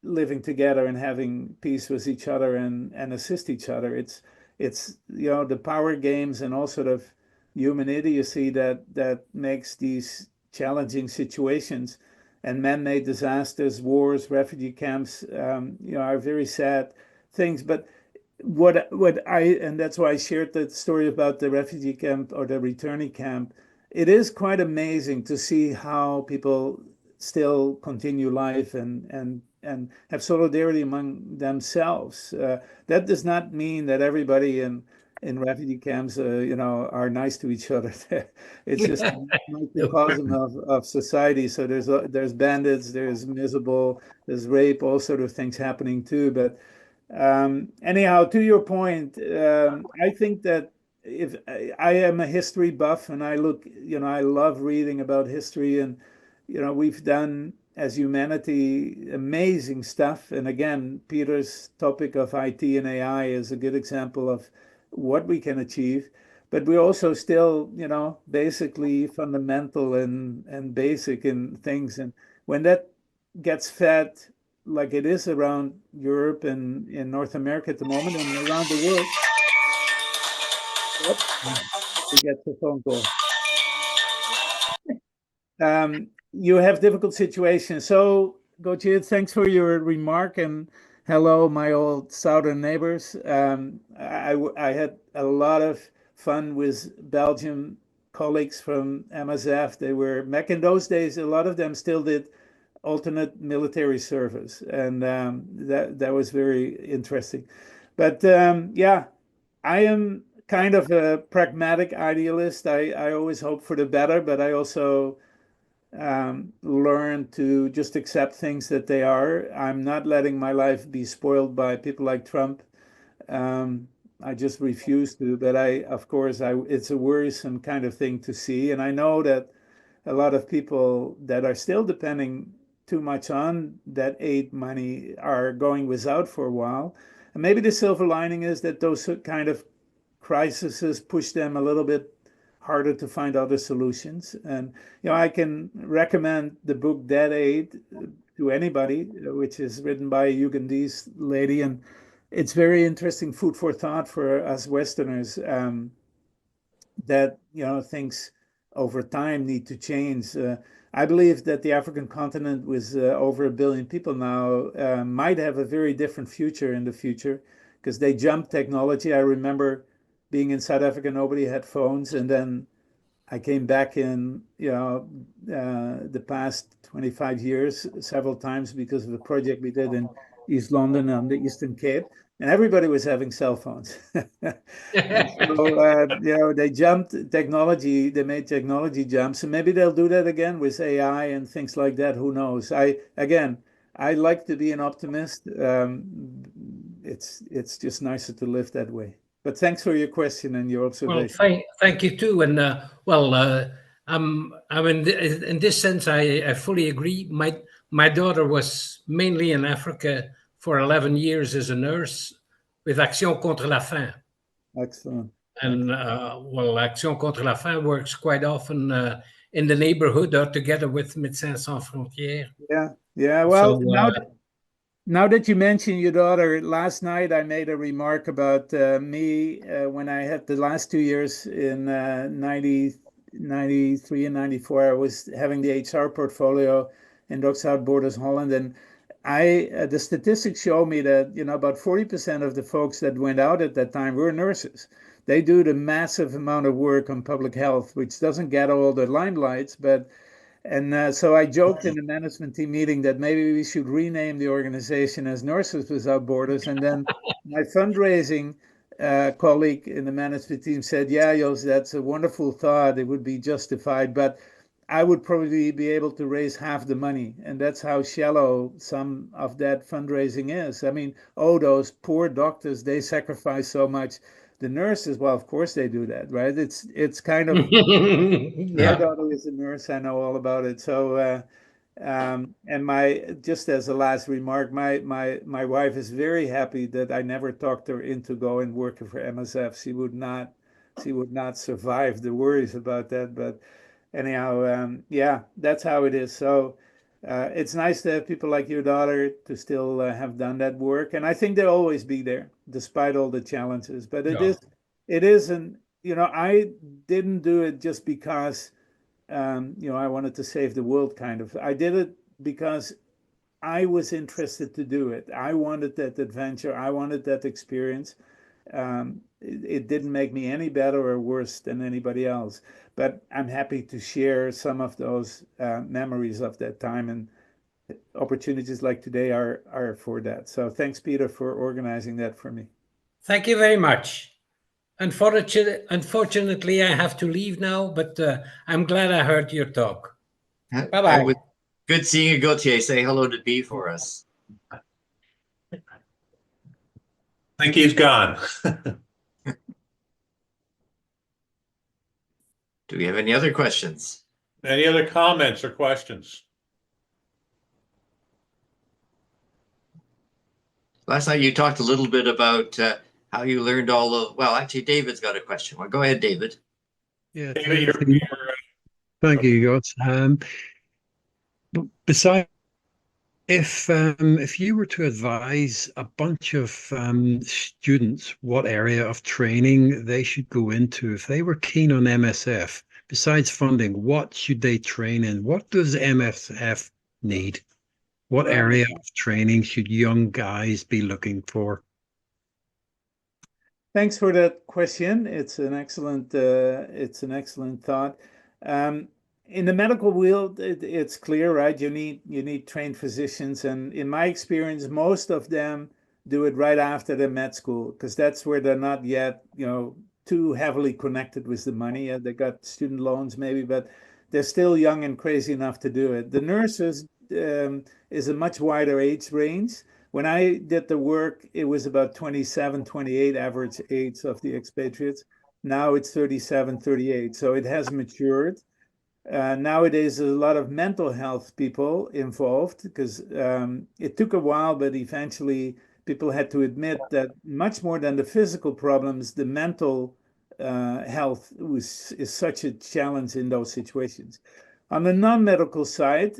living together and having peace with each other and assist each other. It's the power games and all sort of human idiocy that makes these challenging situations and man-made disasters, wars, refugee camps, are very sad things. But and that's why I shared that story about the refugee camp or the returnee camp. It is quite amazing to see how people still continue life and have solidarity among themselves. That does not mean that everybody in refugee camps, are nice to each other. It's just a microcosm of society. So there's bandits, there's miserable, there's rape, all sort of things happening too. But anyhow, to your point, I think that if I am a history buff and I look, I love reading about history, and we've done as humanity amazing stuff. And again, Peter's topic of IT and AI is a good example of what we can achieve. But we're also still, basically fundamental and basic in things. And when that gets fed like it is around Europe and in North America at the moment and around the world, we get the phone call. You have difficult situations. So, Gauthier, thanks for your remark, and hello, my old southern neighbors. I had a lot of fun with Belgium colleagues from MSF. They were, back in those days, a lot of them still did alternate military service, and that was very interesting. But yeah, I am kind of a pragmatic idealist. I always hope for the better, but I also learn to just accept things that they are. I'm not letting my life be spoiled by people like Trump. I just refuse to. But of course, it's a worrisome kind of thing to see. And I know that a lot of people that are still depending too much on that aid money are going without for a while. And maybe the silver lining is that those kind of crises push them a little bit harder to find other solutions. And I can recommend the book Dead Aid to Anybody, which is written by a Ugandese lady, and it's very interesting food for thought for us Westerners, that things over time need to change. I believe that the African continent, with over 1 billion people now, might have a very different future in the future, because they jumped technology. I remember being in South Africa, nobody had phones, and then I came back in the past 25 years several times because of a project we did in East London on the Eastern Cape, and everybody was having cell phones. And so, they jumped technology, they made technology jumps, and maybe they'll do that again with AI and things like that. Who knows? I like to be an optimist. It's just nicer to live that way. But thanks for your question and your Well, observation. thank you too. And I'm in this sense, I fully agree. My daughter was mainly in Africa for 11 years as a nurse with Action contre la faim. Excellent. And Action contre la faim works quite often in the neighborhood or together with Médecins Sans Frontières. Yeah. Well, So, now that you mention your daughter, last night I made a remark about me when I had the last 2 years in 93 and 94. I was having the HR portfolio in PROBUS Borders Holland, and the statistics show me that about 40% of the folks that went out at that time were nurses. They do the massive amount of work on public health, which doesn't get all the limelights, so I joked in the management team meeting that maybe we should rename the organization as Nurses Without Borders. And then my fundraising colleague in the management team said, "Yeah, Jos, that's a wonderful thought. It would be justified, but I would probably be able to raise half the money." And that's how shallow some of that fundraising is. I mean, those poor doctors, they sacrifice so much. The nurses, well, of course they do that, right? It's kind of my daughter is a nurse. I know all about it. So, and just as a last remark, my wife is very happy that I never talked her into going working for MSF. She would not survive the worries about that. But anyhow, yeah, that's how it is. So, it's nice to have people like your daughter to still have done that work, and I think they'll always be there despite all the challenges. But it isn't. I didn't do it just because I wanted to save the world, kind of. I did it because I was interested to do it. I wanted that adventure. I wanted that experience. It didn't make me any better or worse than anybody else, but I'm happy to share some of those memories of that time, and opportunities like today are for that. So thanks, Peter, for organizing that for me. Thank you very much. Unfortunately, I have to leave now, but I'm glad I heard your talk. Bye-bye. It was good seeing you, Gauthier. Say hello to B for us. I think he's gone. Do we have any other questions? Any other comments or questions? Last night you talked a little bit about how you learned well, actually, David's got a question. Well, go ahead, David. Yeah, David, thank you, Jos. Besides, if you were to advise a bunch of students what area of training they should go into, if they were keen on MSF, besides funding, what should they train in? What does MSF need? What area of training should young guys be looking for? Thanks for that question. It's an excellent thought. In the medical world, it's clear, right? You need trained physicians, and in my experience, most of them do it right after the med school, because that's where they're not yet, too heavily connected with the money. They got student loans maybe, but they're still young and crazy enough to do it. The nurses is a much wider age range. When I did the work, it was about 27, 28 average age of the expatriates. Now it's 37, 38. So it has matured. Nowadays, there's a lot of mental health people involved, because it took a while, but eventually people had to admit that much more than the physical problems, the mental health is such a challenge in those situations. On the non-medical side,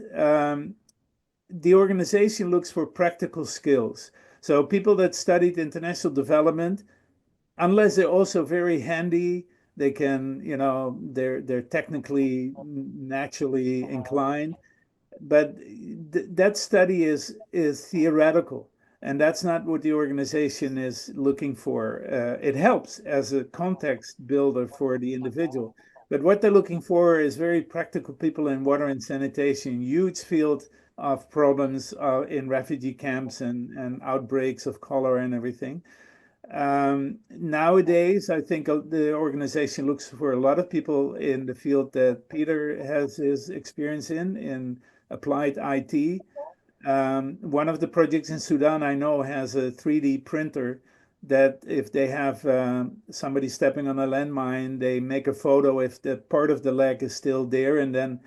the organization looks for practical skills. So people that studied international development, unless they're also very handy, they can, they're technically naturally inclined, but that study is theoretical, and that's not what the organization is looking for. It helps as a context builder for the individual, but what they're looking for is very practical people in water and sanitation, huge field of problems in refugee camps and outbreaks of cholera and everything. Nowadays, I think the organization looks for a lot of people in the field that Peter has his experience in applied IT. One of the projects in Sudan I know has a 3D printer that if they have somebody stepping on a landmine, they make a photo if the part of the leg is still there, and then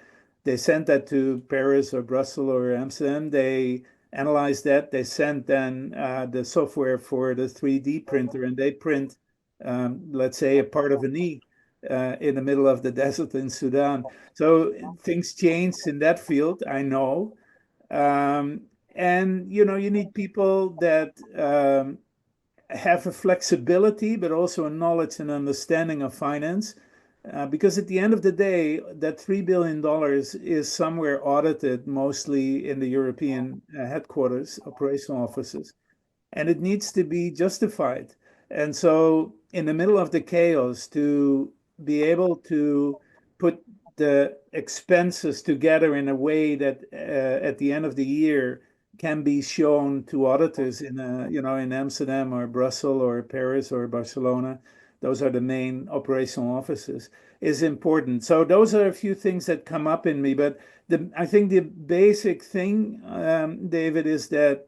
they send that to Paris or Brussels or Amsterdam. They analyze that. They send then the software for the 3D printer, and they print, let's say, a part of a knee in the middle of the desert in Sudan. So things changed in that field, I know. And you need people that have a flexibility, but also a knowledge and understanding of finance. Because at the end of the day, that $3 billion is somewhere audited, mostly in the European headquarters, operational offices, and it needs to be justified. And so, in the middle of the chaos, to be able to put the expenses together in a way that at the end of the year can be shown to auditors in in Amsterdam or Brussels or Paris or Barcelona, those are the main operational offices, is important. So those are a few things that come up in me. But I think the basic thing, David, is that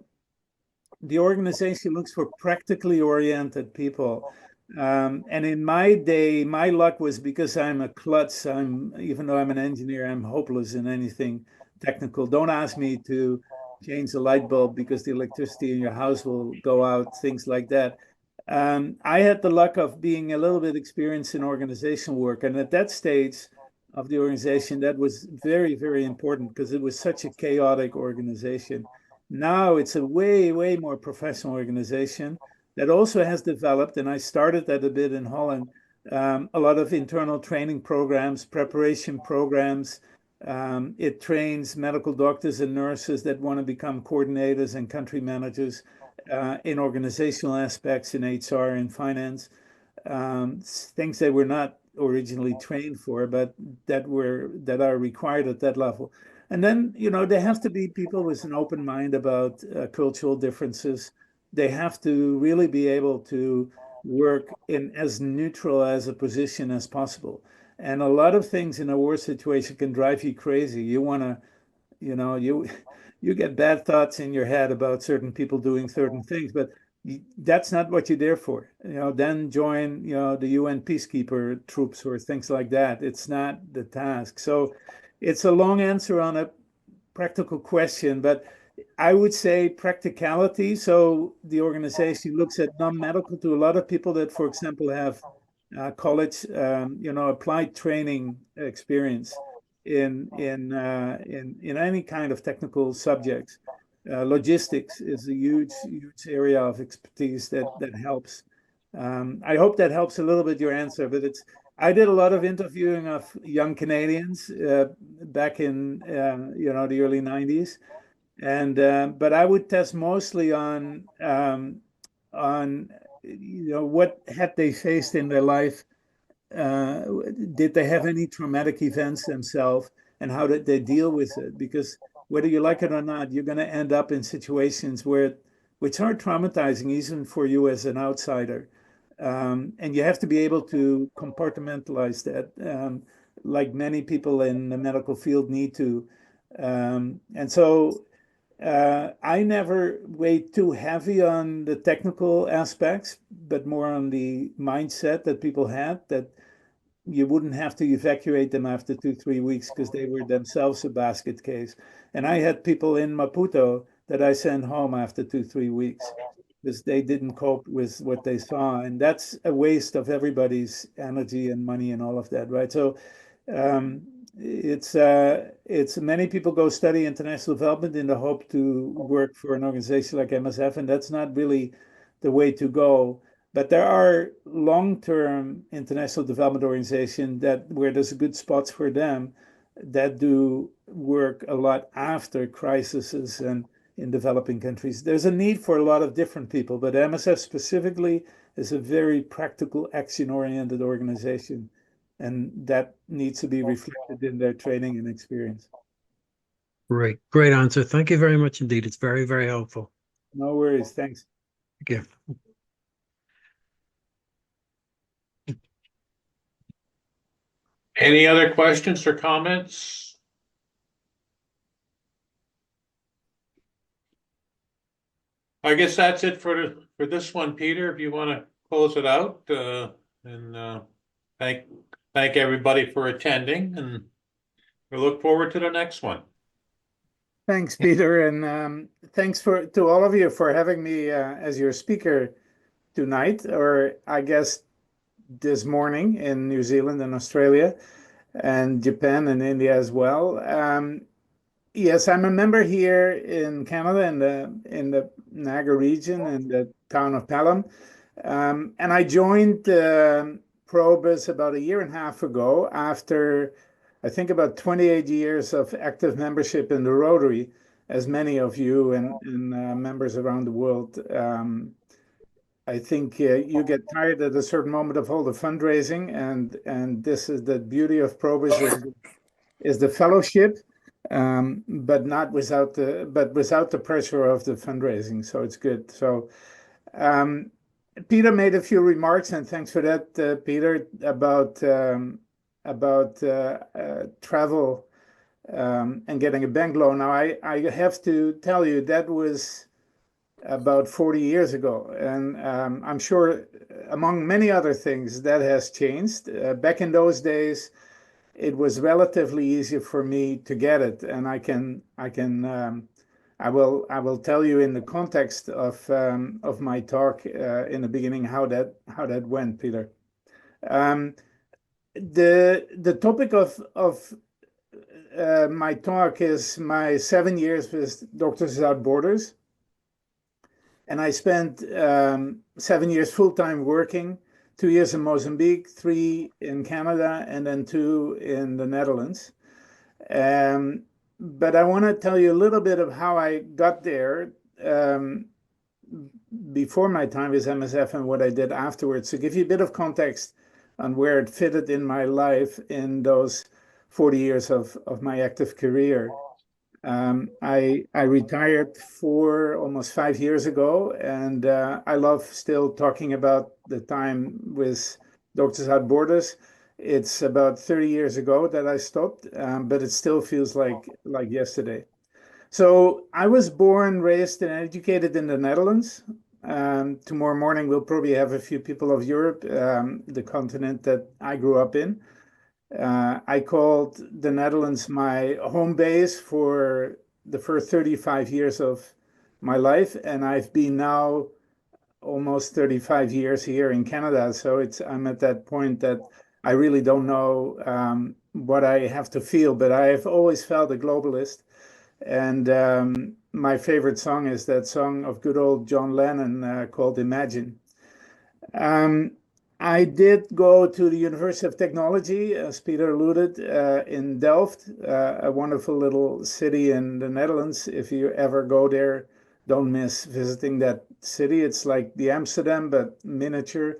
the organization looks for practically oriented people. And in my day, my luck was because I'm a klutz. Even though I'm an engineer, I'm hopeless in anything technical. Don't ask me to change the light bulb because the electricity in your house will go out, things like that. I had the luck of being a little bit experienced in organizational work. And at that stage of the organization, that was very, very important because it was such a chaotic organization. Now it's a way, way more professional organization that also has developed, and I started that a bit in Holland, a lot of internal training programs, preparation programs. It trains medical doctors and nurses that want to become coordinators and country managers in organizational aspects in HR and finance, things they were not originally trained for, but that are required at that level. And then, there have to be people with an open mind about cultural differences. They have to really be able to work in as neutral as a position as possible. And a lot of things in a war situation can drive you crazy. You want to, you get bad thoughts in your head about certain people doing certain things, but that's not what you're there for. Then join, the UN peacekeeper troops or things like that. It's not the task. So it's a long answer on a practical question, but I would say practicality. So the organization looks at non-medical to a lot of people that, for example, have college, applied training experience in any kind of technical subjects. Logistics is a huge area of expertise that helps. I hope that helps a little bit your answer, but I did a lot of interviewing of young Canadians back in the early 90s, and but I would test mostly on what had they faced in their life. Did they have any traumatic events themselves, and how did they deal with it? Because whether you like it or not, you're going to end up in situations which are traumatizing even for you as an outsider. And you have to be able to compartmentalize that, like many people in the medical field need to. And so I never weighed too heavy on the technical aspects, but more on the mindset that people had, that you wouldn't have to evacuate them after 2, 3 weeks because they were themselves a basket case. And I had people in Maputo that I sent home after 2, 3 weeks because they didn't cope with what they saw. And that's a waste of everybody's energy and money and all of that, right? So It's many people go study international development in the hope to work for an organization like MSF, and that's not really the way to go. But there are long-term international development organizations that where there's good spots for them that do work a lot after crises and in developing countries. There's a need for a lot of different people, but MSF specifically is a very practical, action-oriented organization, and that needs to be reflected in their training and experience. Great answer. Thank you very much indeed. It's very, very helpful. No worries. Thanks. Thank you. Any other questions or comments? I guess that's it for this one, Peter. If you want to close it out, and thank everybody for attending, and we look forward to the next one. Thanks, Peter, and thanks to all of you for having me as your speaker tonight, or I guess this morning in New Zealand and Australia, and Japan and India as well. Yes, I'm a member here in Canada in the Niagara region in the town of Pelham, and I joined PROBUS about a year and a half ago after I think about 28 years of active membership in the Rotary, as many of you and members around the world. I think you get tired at a certain moment of all the fundraising, and this is the beauty of PROBUS is the fellowship, but not without the pressure of the fundraising. So it's good. So Peter made a few remarks, and thanks for that, Peter, about travel and getting a bank loan. Now I have to tell you that was about 40 years ago, and I'm sure among many other things that has changed. Back in those days, it was relatively easy for me to get it, and I will tell you in the context of my talk in the beginning how that went, Peter. The topic of my talk is my 7 years with Doctors Without Borders. And I spent 7 years full-time working, 2 years in Mozambique, 3 in Canada, and then 2 in the Netherlands. But I want to tell you a little bit of how I got there before my time with MSF and what I did afterwards, to give you a bit of context on where it fitted in my life in those 40 years of my active career. I retired almost 5 years ago, and I love still talking about the time with Doctors Without Borders. It's about 30 years ago that I stopped, but it still feels like yesterday. So I was born, raised, and educated in the Netherlands. Tomorrow morning we'll probably have a few people of Europe, the continent that I grew up in. I called the Netherlands my home base for the first 35 years of my life, and I've been now almost 35 years here in Canada. So I'm at that point that I really don't know what I have to feel, but I have always felt a globalist. And my favorite song is that song of good old John Lennon called Imagine. I did go to the University of Technology, as Peter alluded, in Delft, a wonderful little city in the Netherlands. If you ever go there, don't miss visiting that city. It's like the Amsterdam, but miniature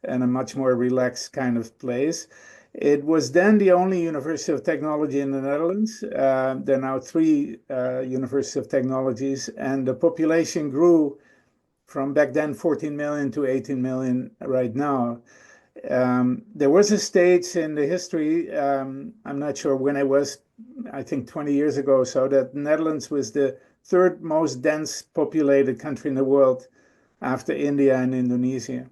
and a much more relaxed kind of place. It was then the only University of Technology in the Netherlands. There are now 3 Universities of Technologies, and the population grew from back then 14 million to 18 million right now. There was a stage in the history, I'm not sure when it was, I think 20 years ago or so, that Netherlands was the 3rd most dense populated country in the world after India and Indonesia.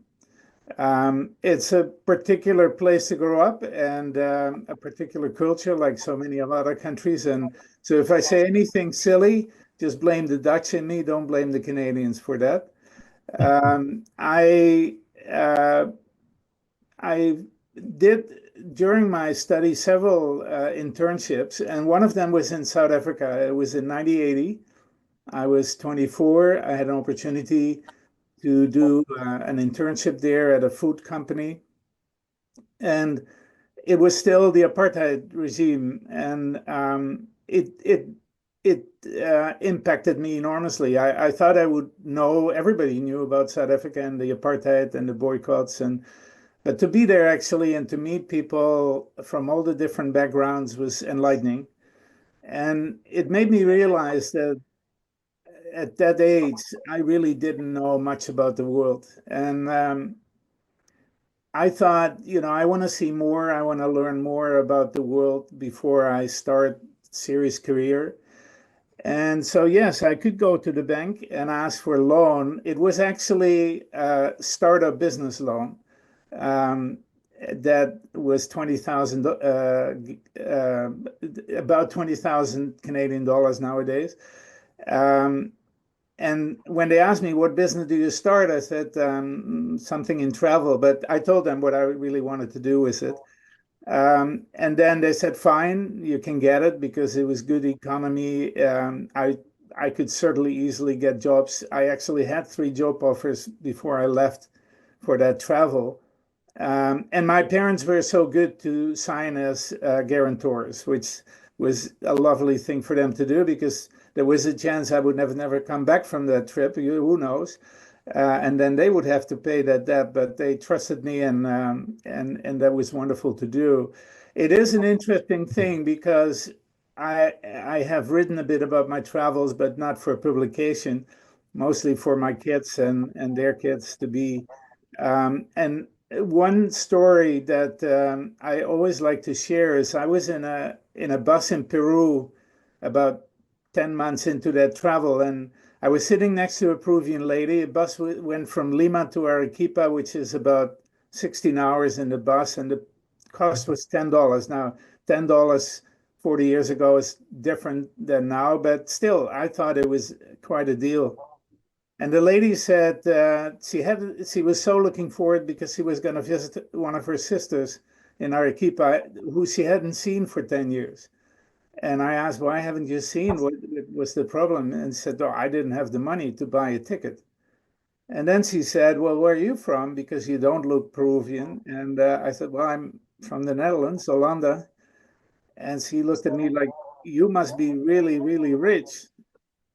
It's a particular place to grow up, and a particular culture, like so many of other countries. And so if I say anything silly, just blame the Dutch in me, don't blame the Canadians for that. I did during my study several internships, and one of them was in South Africa. It was in 1980. I was 24. I had an opportunity to do an internship there at a food company. And it was still the apartheid regime, and it impacted me enormously. I thought I would know, everybody knew about South Africa and the apartheid and the boycotts, but to be there actually and to meet people from all the different backgrounds was enlightening. And it made me realize that at that age, I really didn't know much about the world. And I thought, I want to see more. I want to learn more about the world before I start serious career. And so, yes, I could go to the bank and ask for a loan. It was actually a startup business loan that was 20,000, about 20,000 Canadian dollars nowadays. And when they asked me, what business do you start? I said, something in travel, but I told them what I really wanted to do with it. And then they said, fine, you can get it because it was good economy. I could certainly easily get jobs. I actually had 3 job offers before I left for that travel. And my parents were so good to sign as guarantors, which was a lovely thing for them to do because there was a chance I would never come back from that trip. Who knows? And then they would have to pay that debt, but they trusted me, and that was wonderful to do. It is an interesting thing because I have written a bit about my travels, but not for publication, mostly for my kids and their kids to be. And one story that I always like to share is I was in a bus in Peru about 10 months into that travel, and I was sitting next to a Peruvian lady. A bus went from Lima to Arequipa, which is about 16 hours in the bus, and the cost was $10. Now, $10 40 years ago is different than now, but still, I thought it was quite a deal. And the lady said she was so looking forward because she was going to visit one of her sisters in Arequipa, who she hadn't seen for 10 years. And I asked, why haven't you seen? What was the problem? And she said, oh, I didn't have the money to buy a ticket. And then she said, well, where are you from? Because you don't look Peruvian. And I said, well, I'm from the Netherlands, Hollanda. And she looked at me like, you must be really, really rich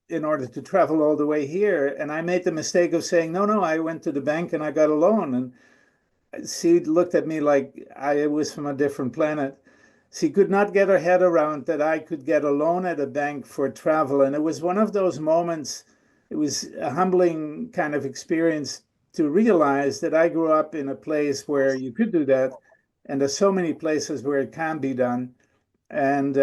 in order to travel all the way here. And I made the mistake of saying, no, I went to the bank and I got a loan. And she looked at me like I was from a different planet. She could not get her head around that I could get a loan at a bank for travel. And it was one of those moments, it was a humbling kind of experience to realize that I grew up in a place where you could do that. And there's so many places where it can be done. And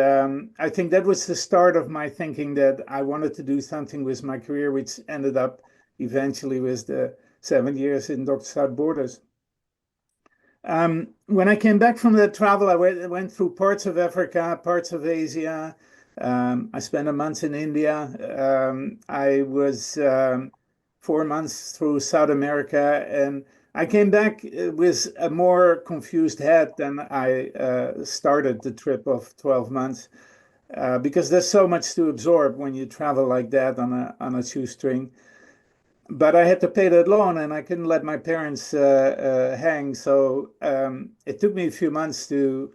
I think that was the start of my thinking that I wanted to do something with my career, which ended up eventually with the 7 years in Doctors Without Borders. When I came back from that travel, I went through parts of Africa, parts of Asia. I spent a month in India. I was 4 months through South America, and I came back with a more confused head than I started the trip of 12 months, because there's so much to absorb when you travel like that on a shoestring. But I had to pay that loan, and I couldn't let my parents hang. So it took me a few months to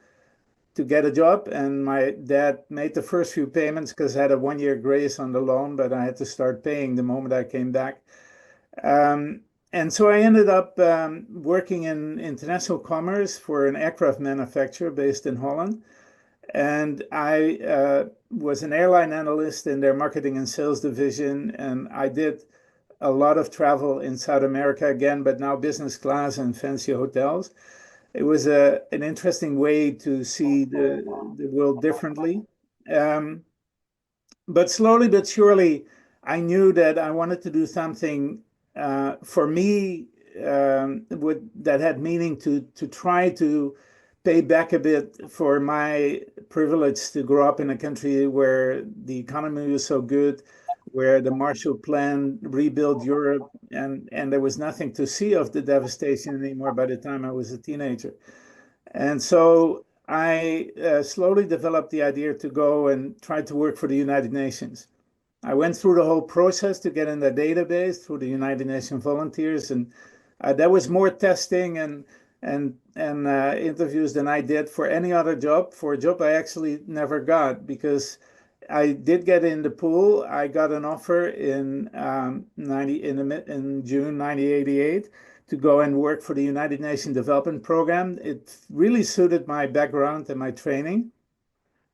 get a job, and my dad made the first few payments because I had a 1-year grace on the loan, but I had to start paying the moment I came back. And so I ended up working in international commerce for an aircraft manufacturer based in Holland. And I was an airline analyst in their marketing and sales division. And I did a lot of travel in South America again, but now business class and fancy hotels. It was an interesting way to see the world differently. But slowly but surely, I knew that I wanted to do something for me that had meaning to try to pay back a bit for my privilege to grow up in a country where the economy was so good, where the Marshall Plan rebuilt Europe, and there was nothing to see of the devastation anymore by the time I was a teenager. And so I slowly developed the idea to go and try to work for the United Nations. I went through the whole process to get in the database through the United Nations volunteers, and that was more testing and interviews than I did for any other job. For a job I actually never got, because I did get in the pool. I got an offer in in June 1988 to go and work for the United Nations Development Program. It really suited my background and my training.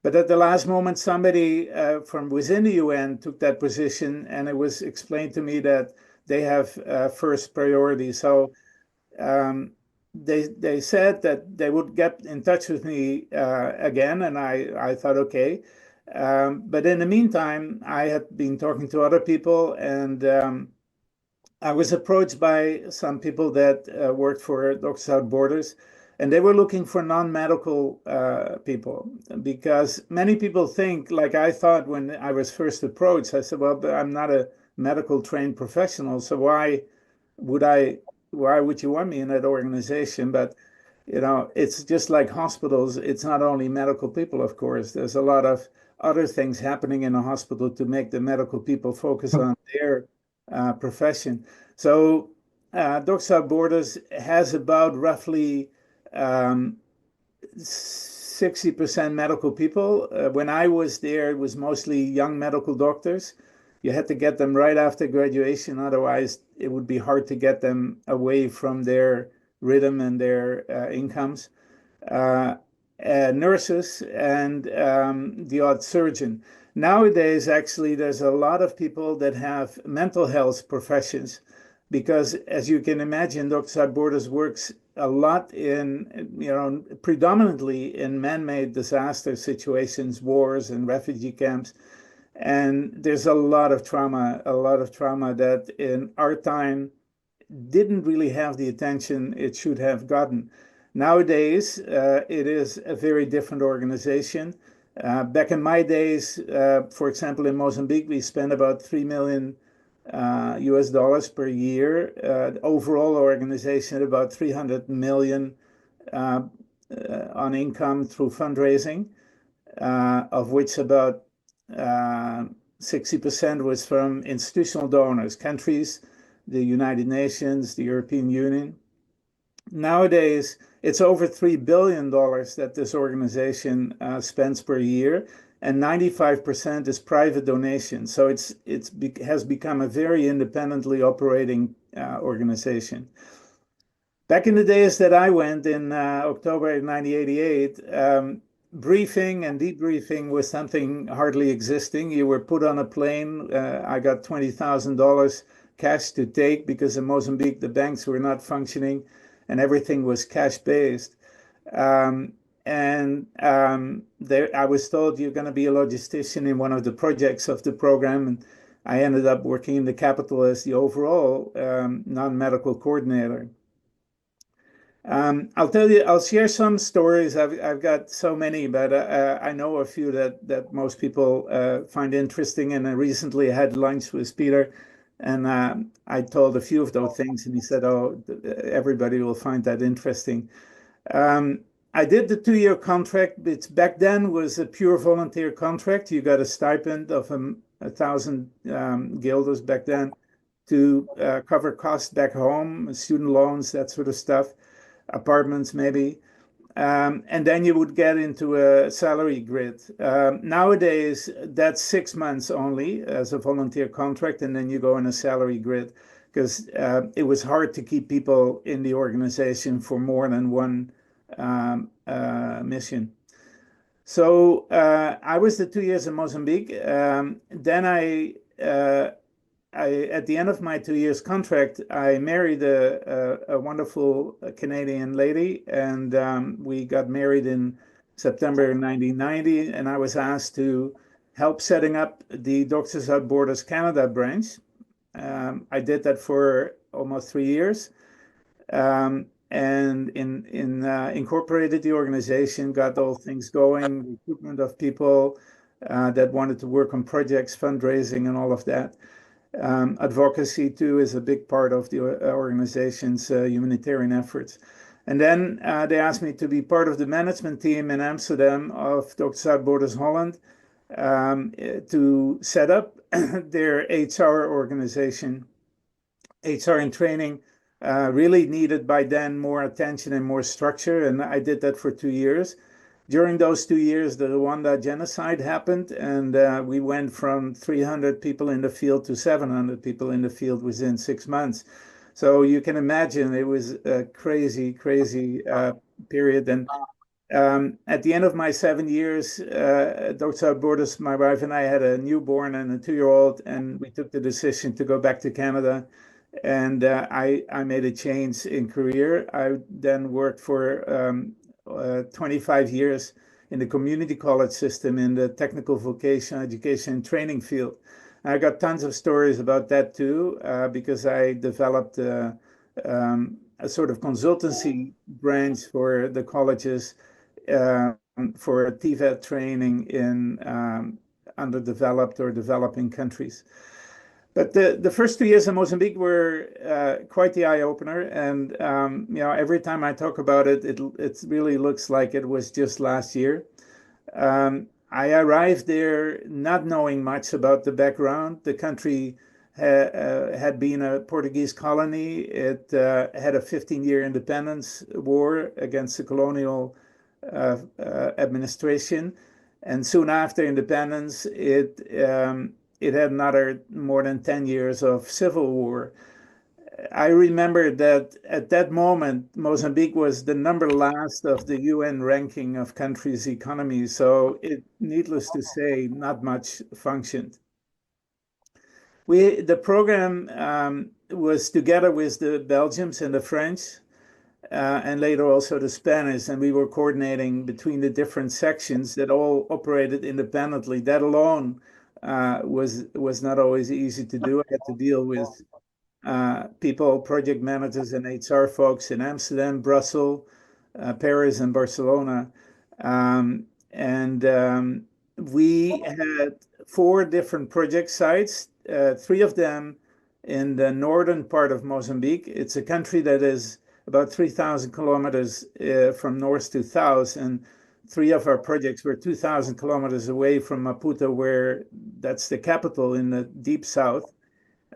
But at the last moment, somebody from within the UN took that position, and it was explained to me that they have first priority. So they said that they would get in touch with me again, and I thought, okay. But in the meantime, I had been talking to other people, and I was approached by some people that worked for Doctors Without Borders, and they were looking for non-medical people, because many people think, like I thought when I was first approached. I said, well, but I'm not a medical trained professional, so would why would you want me in that organization? But it's just like hospitals. It's not only medical people, of course. There's a lot of other things happening in a hospital to make the medical people focus on their profession. So Doctors Without Borders has about roughly 60% medical people. When I was there, it was mostly young medical doctors. You had to get them right after graduation, otherwise it would be hard to get them away from their rhythm and their incomes. Nurses and the odd surgeon. Nowadays, actually, there's a lot of people that have mental health professions, because, as you can imagine, Doctors Without Borders works a lot predominantly in man-made disaster situations, wars and refugee camps. And there's a lot of trauma that in our time didn't really have the attention it should have gotten. Nowadays, it is a very different organization. Back in my days, for example, in Mozambique, we spent about $3 million US dollars per year. Overall organization about 300 million on income through fundraising, of which about 60% was from institutional donors, countries, the United Nations, the European Union. Nowadays, it's over $3 billion that this organization spends per year, and 95% is private donation. So it has become a very independently operating organization. Back in the days that I went in October 1988, briefing and debriefing was something hardly existing. You were put on a plane. I got $20,000 cash to take, because in Mozambique the banks were not functioning and everything was cash-based. I was told, you're going to be a logistician in one of the projects of the program, and I ended up working in the capital as the overall non-medical coordinator. I'll share some stories. I've got so many, but I know a few that most people find interesting. And I recently had lunch with Peter, and I told a few of those things, and he said, "Oh, everybody will find that interesting." I did the 2-year contract. It back then was a pure volunteer contract. You got a stipend of 1,000 guilders back then to cover costs back home, student loans, that sort of stuff. Apartments maybe, and then you would get into a salary grid. Nowadays, that's 6 months only as a volunteer contract, and then you go in a salary grid, because it was hard to keep people in the organization for more than one mission. So I was the 2 years in Mozambique. Then at the end of my 2 years contract, I married a wonderful Canadian lady, and we got married in September 1990, and I was asked to help setting up the Doctors Without Borders Canada branch. I did that for almost 3 years, and incorporated the organization, got all things going, recruitment of people that wanted to work on projects, fundraising, and all of that. Advocacy too is a big part of the organization's humanitarian efforts. And then they asked me to be part of the management team in Amsterdam of PROBUS Holland, to set up their HR organization. HR in training really needed by then more attention and more structure, and I did that for 2 years. During those 2 years, the Rwanda genocide happened, and we went from 300 people in the field to 700 people in the field within 6 months. So you can imagine it was a crazy, crazy period. And at the end of my 7 years, Dr. Borders, my wife and I had a newborn and a 2-year-old, and we took the decision to go back to Canada. And I made a change in career. I then worked for 25 years in the community college system in the technical vocational education and training field. I got tons of stories about that too, because I developed a sort of consultancy branch for the colleges for TVET training in underdeveloped or developing countries. But the first 2 years in Mozambique were quite the eye opener, and every time I talk about it, it really looks like it was just last year. I arrived there not knowing much about the background. The country had been a Portuguese colony. It had a 15-year independence war against the colonial administration, and soon after independence, it had another more than 10 years of civil war. I remember that at that moment, Mozambique was the number last of the UN ranking of countries' economies. So needless to say, not much functioned. The program was together with the Belgians and the French, and later also the Spanish, and we were coordinating between the different sections that all operated independently. That alone was not always easy to do. I had to deal with people, project managers and HR folks in Amsterdam, Brussels, Paris, and Barcelona. We had 4 different project sites, 3 of them in the northern part of Mozambique. It's a country that is about 3,000 kilometers from north to south, and 3 of our projects were 2,000 kilometers away from Maputo, where that's the capital in the deep south.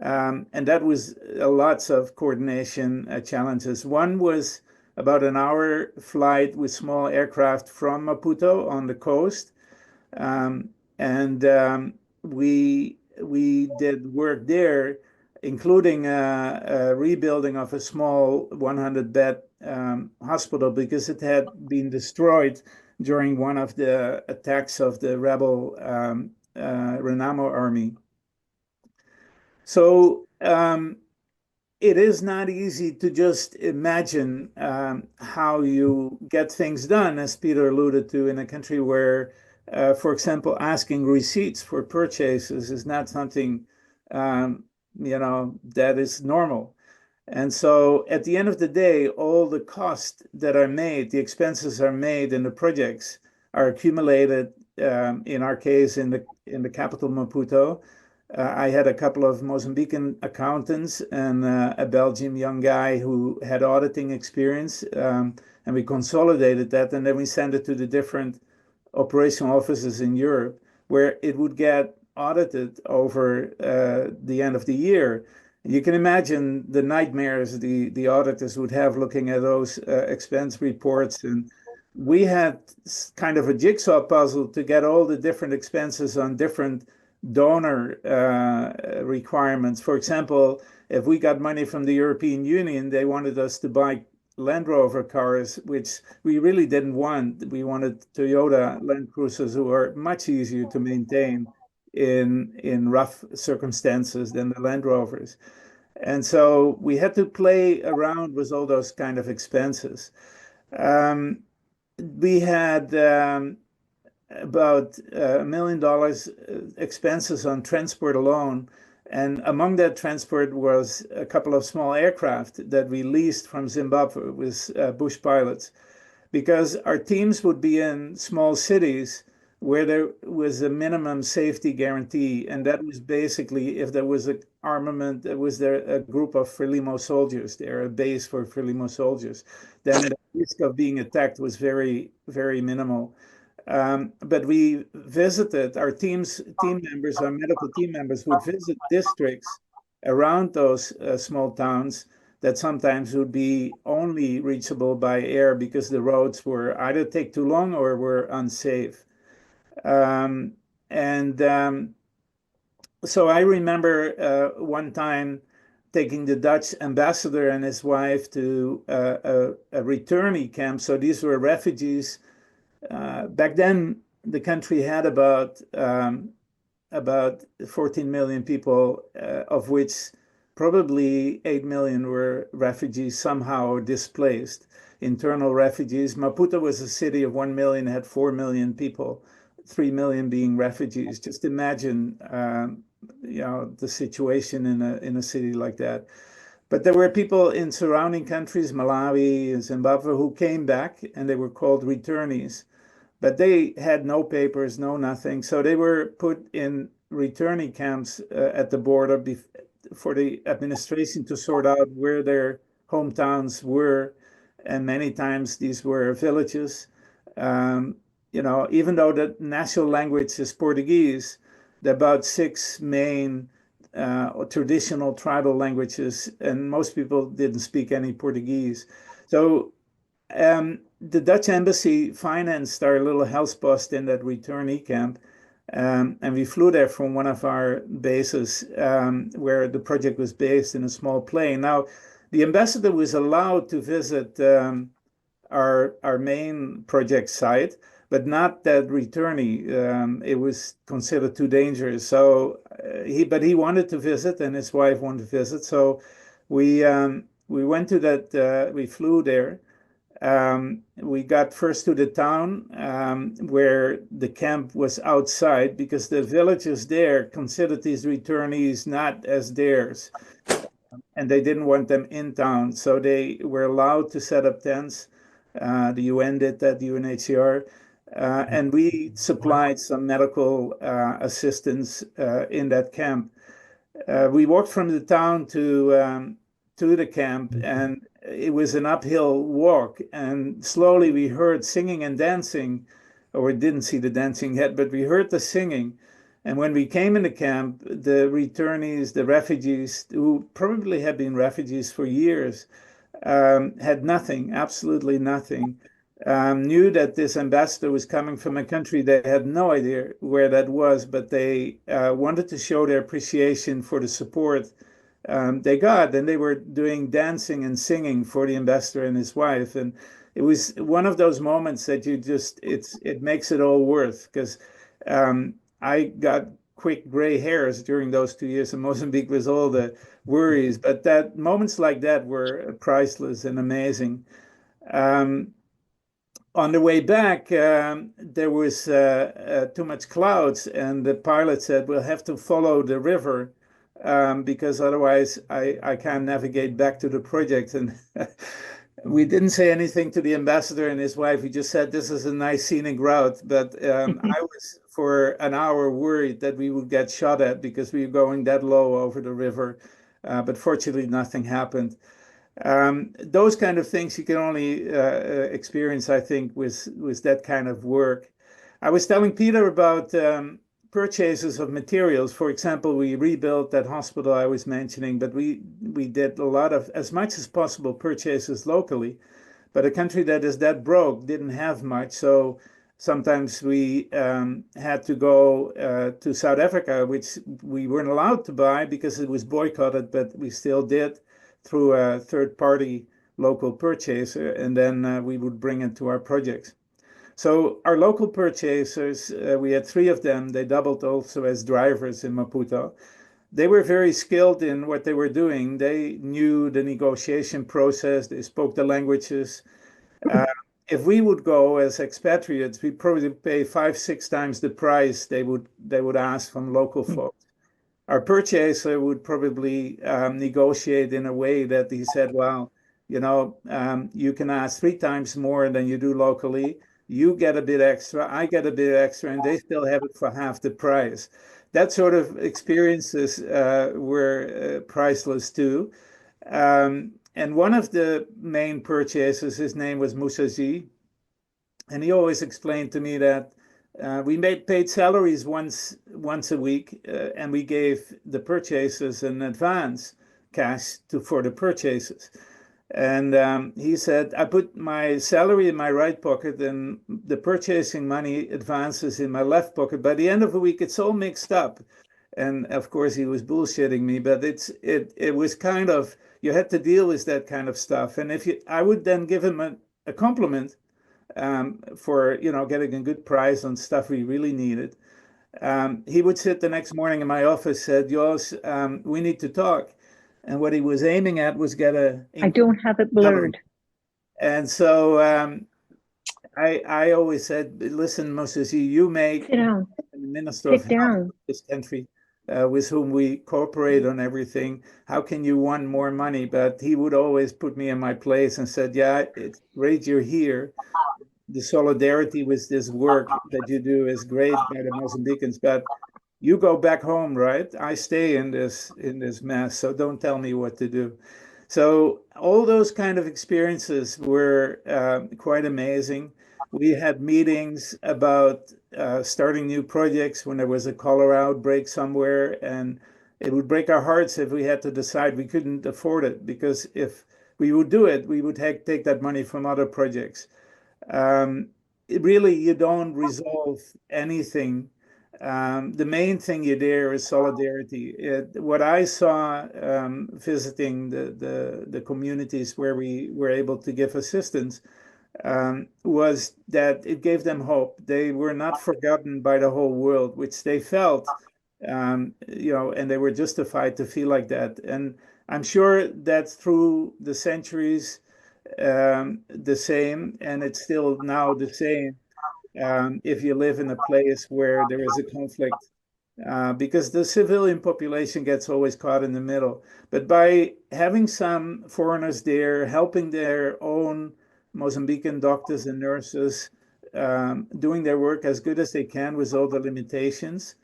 And that was lots of coordination challenges. One was about an hour flight with small aircraft from Maputo on the coast. We did work there, including a rebuilding of a small 100-bed hospital because it had been destroyed during one of the attacks of the rebel Renamo army. So it is not easy to just imagine how you get things done, as Peter alluded to, in a country where, for example, asking receipts for purchases is not something that is normal. And so at the end of the day, all the costs that are made, the expenses are made in the projects are accumulated, in our case, in the capital, Maputo. I had a couple of Mozambican accountants and a Belgian young guy who had auditing experience, and we consolidated that, and then we sent it to the different operational offices in Europe, where it would get audited over the end of the year. You can imagine the nightmares the auditors would have looking at those expense reports. And we had kind of a jigsaw puzzle to get all the different expenses on different donor requirements. For example, if we got money from the European Union, they wanted us to buy Land Rover cars, which we really didn't want. We wanted Toyota Land Cruisers, who are much easier to maintain in rough circumstances than the Land Rovers. And so we had to play around with all those kind of expenses. We had about $1 million expenses on transport alone. And among that transport was a couple of small aircraft that we leased from Zimbabwe with bush pilots, because our teams would be in small cities where there was a minimum safety guarantee. And that was basically if there was an armament, was there a group of Frelimo soldiers there, a base for Frelimo soldiers, then risk of being attacked was very, very minimal. But we visited our team members, our medical team members would visit districts around those small towns that sometimes would be only reachable by air because the roads were either take too long or were unsafe. And so I remember one time taking the Dutch ambassador and his wife to a returnee camp. So these were refugees. Back then, the country had about 14 million people, of which probably 8 million were refugees somehow displaced, internal refugees. Maputo was a city of 1 million, had 4 million people, 3 million being refugees. Just imagine, the situation in a city like that. But there were people in surrounding countries, Malawi and Zimbabwe, who came back, and they were called returnees. But they had no papers, no nothing. So they were put in returnee camps at the border for the administration to sort out where their hometowns were. And many times these were villages. Even though the national language is Portuguese, there are about 6 main traditional tribal languages, and most people didn't speak any Portuguese. So the Dutch embassy financed our little house post in that returnee camp. And we flew there from one of our bases where the project was based in a small plane. Now, the ambassador was allowed to visit our main project site, but not that returnee. It was considered too dangerous. So he wanted to visit, and his wife wanted to visit. So we went to that. We flew there. We got first to the town where the camp was outside because the villagers there considered these returnees not as theirs, and they didn't want them in town. So they were allowed to set up tents. The UN did that, the UNHCR. And we supplied some medical assistance in that camp. We walked from the town to the camp, and it was an uphill walk. And slowly we heard singing and dancing, or we didn't see the dancing yet, but we heard the singing. And when we came in the camp, the returnees, the refugees, who probably had been refugees for years, had nothing, absolutely nothing. Knew that this ambassador was coming from a country. They had no idea where that was, but they wanted to show their appreciation for the support they got, and they were doing dancing and singing for the ambassador and his wife. And it was one of those moments that it makes it all worth, because I got quick gray hairs during those 2 years in Mozambique with all the worries, but that moments like that were priceless and amazing. On the way back, there was too much clouds, and the pilot said, we'll have to follow the river because otherwise I can't navigate back to the project. And we didn't say anything to the ambassador and his wife. We just said, this is a nice scenic route. But I was for an hour worried that we would get shot at because we were going that low over the river. But fortunately, nothing happened. Those kind of things you can only experience, I think, with that kind of work. I was telling Peter about purchases of materials. For example, we rebuilt that hospital I was mentioning, but we did a lot of, as much as possible, purchases locally. But a country that is that broke didn't have much, so sometimes we had to go to South Africa, which we weren't allowed to buy because it was boycotted, but we still did through a third-party local purchaser, and then we would bring it to our projects. So our local purchasers, we had 3 of them. They doubled also as drivers in Maputo. They were very skilled in what they were doing. They knew the negotiation process. They spoke the languages. If we would go as expatriates, we'd probably pay 5-6 times the price they would ask from local folks. Our purchaser would probably negotiate in a way that he said, well, you can ask 3 times more than you do locally. You get a bit extra, I get a bit extra, and they still have it for half the price. That sort of experiences were priceless too. And one of the main purchasers, his name was Musaji, and he always explained to me that we paid salaries once a week, and we gave the purchasers an advance cash for the purchases. And he said, I put my salary in my right pocket and the purchasing money advances in my left pocket. By the end of the week, it's all mixed up. And of course, he was bullshitting me, but it was kind of, you had to deal with that kind of stuff. And I would then give him a compliment for getting a good price on stuff we really needed. He would sit the next morning in my office, said, Jos, we need to talk. And what he was aiming at was get I don't have it blurred. And so I always said, listen, Moses, you make Sit down. the minister of Sit health down. of this country, with whom we cooperate on everything. How can you want more money? But he would always put me in my place and said, yeah, it's great you're here. The solidarity with this work that you do is great by the Mozambicans, but you go back home, right? I stay in this mess, so don't tell me what to do. So all those kind of experiences were quite amazing. We had meetings about starting new projects when there was a cholera outbreak somewhere, and it would break our hearts if we had to decide we couldn't afford it, because if we would do it, we would take that money from other projects. Really, you don't resolve anything. The main thing you do is solidarity. What I saw visiting the communities where we were able to give assistance was that it gave them hope. They were not forgotten by the whole world, which they felt, and they were justified to feel like that. And I'm sure that through the centuries, the same, and it's still now the same. If you live in a place where there is a conflict, because the civilian population gets always caught in the middle. But by having some foreigners there, helping their own Mozambican doctors and nurses, doing their work as good as they can with all the limitations,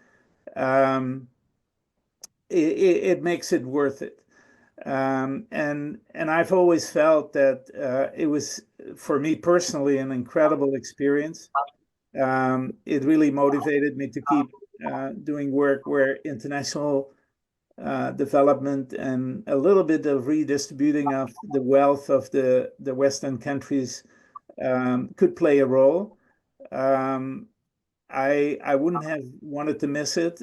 it makes it worth it. And I've always felt that it was, for me personally, an incredible experience. It really motivated me to keep doing work where international development and a little bit of redistributing of the wealth of the Western countries could play a role. I wouldn't have wanted to miss it.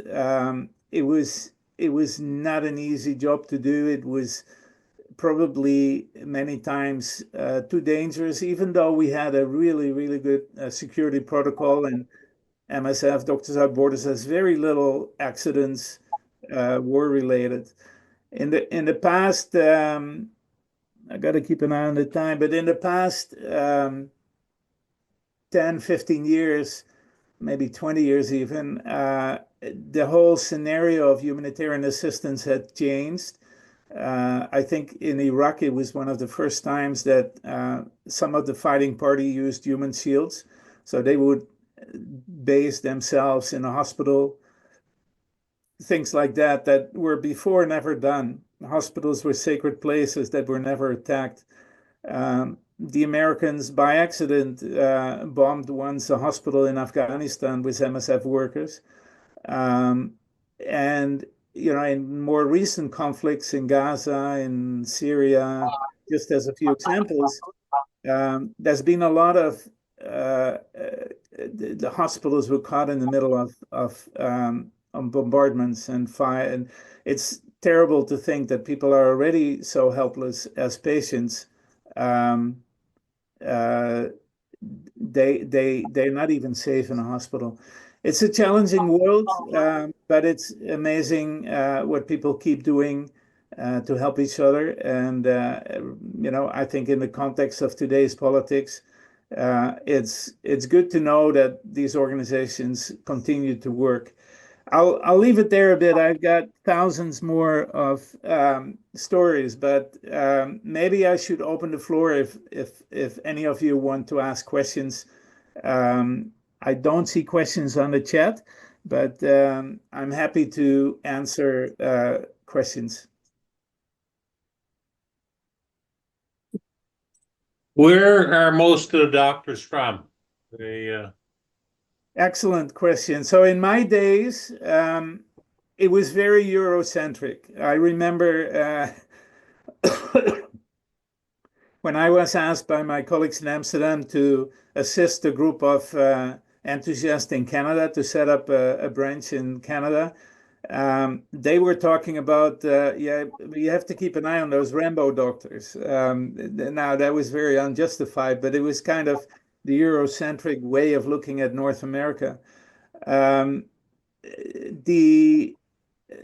It was not an easy job to do. It was probably many times too dangerous, even though we had a really, really good security protocol, and MSF, Doctors Without Borders, has very little accidents war related. In the past, I got to keep an eye on the time, but in the past 10, 15 years, maybe 20 years even, the whole scenario of humanitarian assistance had changed. I think in Iraq, it was one of the first times that some of the fighting party used human shields. So they would base themselves in a hospital, things like that, that were before never done. Hospitals were sacred places that were never attacked. The Americans, by accident, bombed once a hospital in Afghanistan with MSF workers. And in more recent conflicts in Gaza, in Syria, just as a few examples, there's been a lot of the hospitals were caught in the middle of bombardments and fire, and it's terrible to think that people are already so helpless as patients. They're not even safe in a hospital. It's a challenging world, but it's amazing what people keep doing to help each other. And I think in the context of today's politics, it's good to know that these organizations continue to work. I'll leave it there a bit. I've got thousands more of stories, but maybe I should open the floor if any of you want to ask questions. I don't see questions on the chat, but I'm happy to answer questions. Where are most of the doctors from? They, Excellent question. So in my days, it was very Eurocentric. I remember when I was asked by my colleagues in Amsterdam to assist a group of enthusiasts in Canada to set up a branch in Canada. They were talking about, yeah, you have to keep an eye on those Rambo doctors. Now, that was very unjustified, but it was kind of the Eurocentric way of looking at North America. The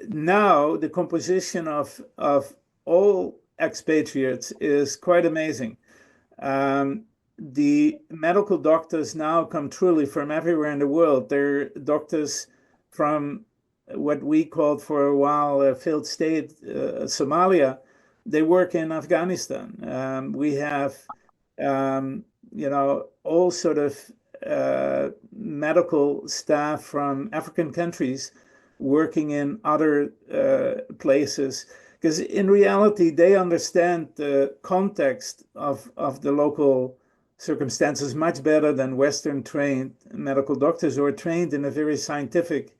Now the composition of all expatriates is quite amazing. The medical doctors now come truly from everywhere in the world. They're doctors from what we called for a while a failed state, Somalia. They work in Afghanistan. We have, all sort of medical staff from African countries working in other places, because in reality they understand the context of the local circumstances much better than Western trained medical doctors who are trained in a very scientific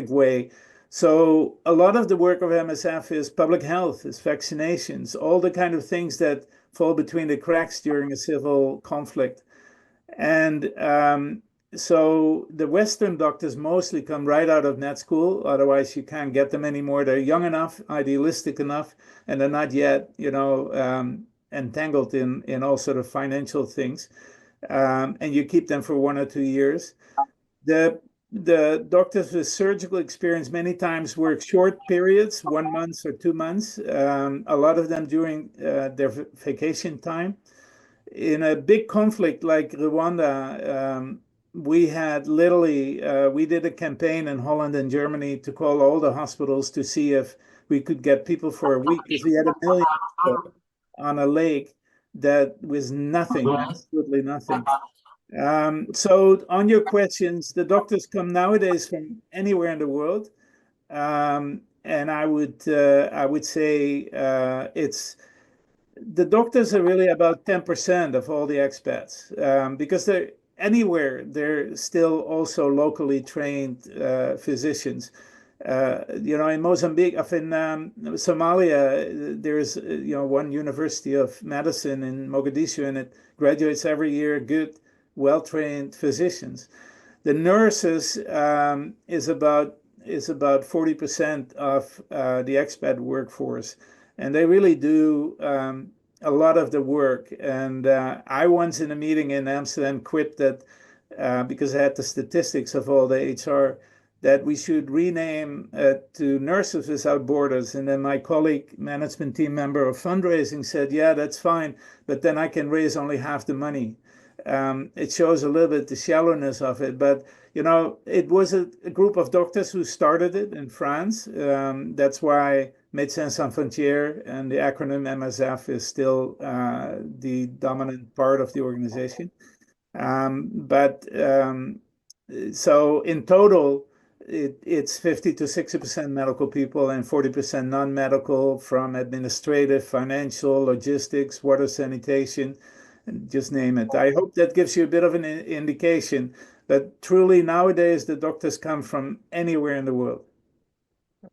way. So a lot of the work of MSF is public health, is vaccinations, all the kind of things that fall between the cracks during a civil conflict. And so the Western doctors mostly come right out of med school. Otherwise, you can't get them anymore. They're young enough, idealistic enough, and they're not yet, entangled in all sort of financial things. And you keep them for 1 or 2 years. The doctors with surgical experience many times work short periods, 1 month or 2 months. A lot of them during their vacation time. In a big conflict like Rwanda, we had literally, we did a campaign in Holland and Germany to call all the hospitals to see if we could get people for a week, because we had 1 million people on a lake that was nothing, absolutely nothing. So on your questions, the doctors come nowadays from anywhere in the world. And I would say it's the doctors are really about 10% of all the expats, because they're anywhere. They're still also locally trained physicians. In Mozambique, in Somalia, there's one university of medicine in Mogadishu, and it graduates every year good, well-trained physicians. The nurses is about 40% of the expat workforce, and they really do a lot of the work. And I once in a meeting in Amsterdam quit that because I had the statistics of all the HR, that we should rename to Nurses Without Borders. And then my colleague, management team member of fundraising, said, yeah, that's fine, but then I can raise only half the money. It shows a little bit the shallowness of it, but it was a group of doctors who started it in France. That's why Medecins Sans Frontières and the acronym MSF is still the dominant part of the organization. So in total, it's 50 to 60% medical people and 40% non-medical, from administrative, financial, logistics, water, sanitation, just name it. I hope that gives you a bit of an indication. But truly, nowadays, the doctors come from anywhere in the world.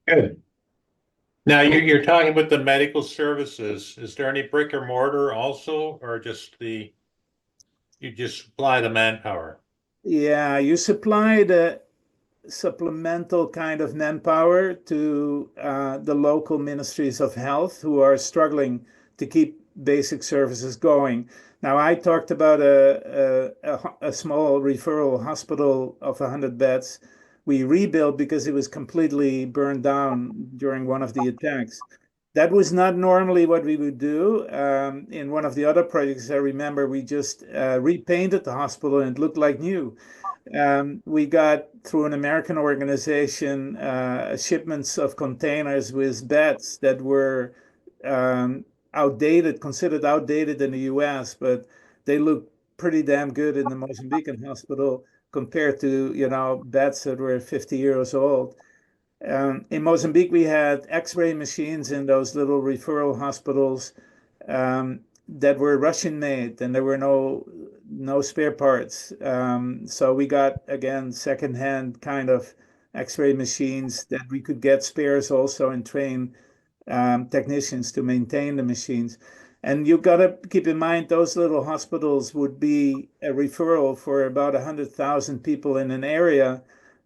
good. Now you're talking about the medical services. Is there any brick or mortar also, or you just supply the manpower? Yeah, you supply the supplemental kind of manpower to the local ministries of health who are struggling to keep basic services going. Now, I talked about a small referral hospital of 100 beds. We rebuilt because it was completely burned down during one of the attacks. That was not normally what we would do. In one of the other projects, I remember we just repainted the hospital and it looked like new. We got, through an American organization, shipments of containers with beds that were outdated, considered outdated in the US, but they look pretty damn good in the Mozambican hospital compared to, beds that were 50 years old. In Mozambique, we had X-ray machines in those little referral hospitals. that were Russian made, and there were no spare parts. So we got, again, secondhand kind of X-ray machines that we could get spares also and train technicians to maintain the machines. And you've got to keep in mind those little hospitals would be a referral for about 100,000 people in an area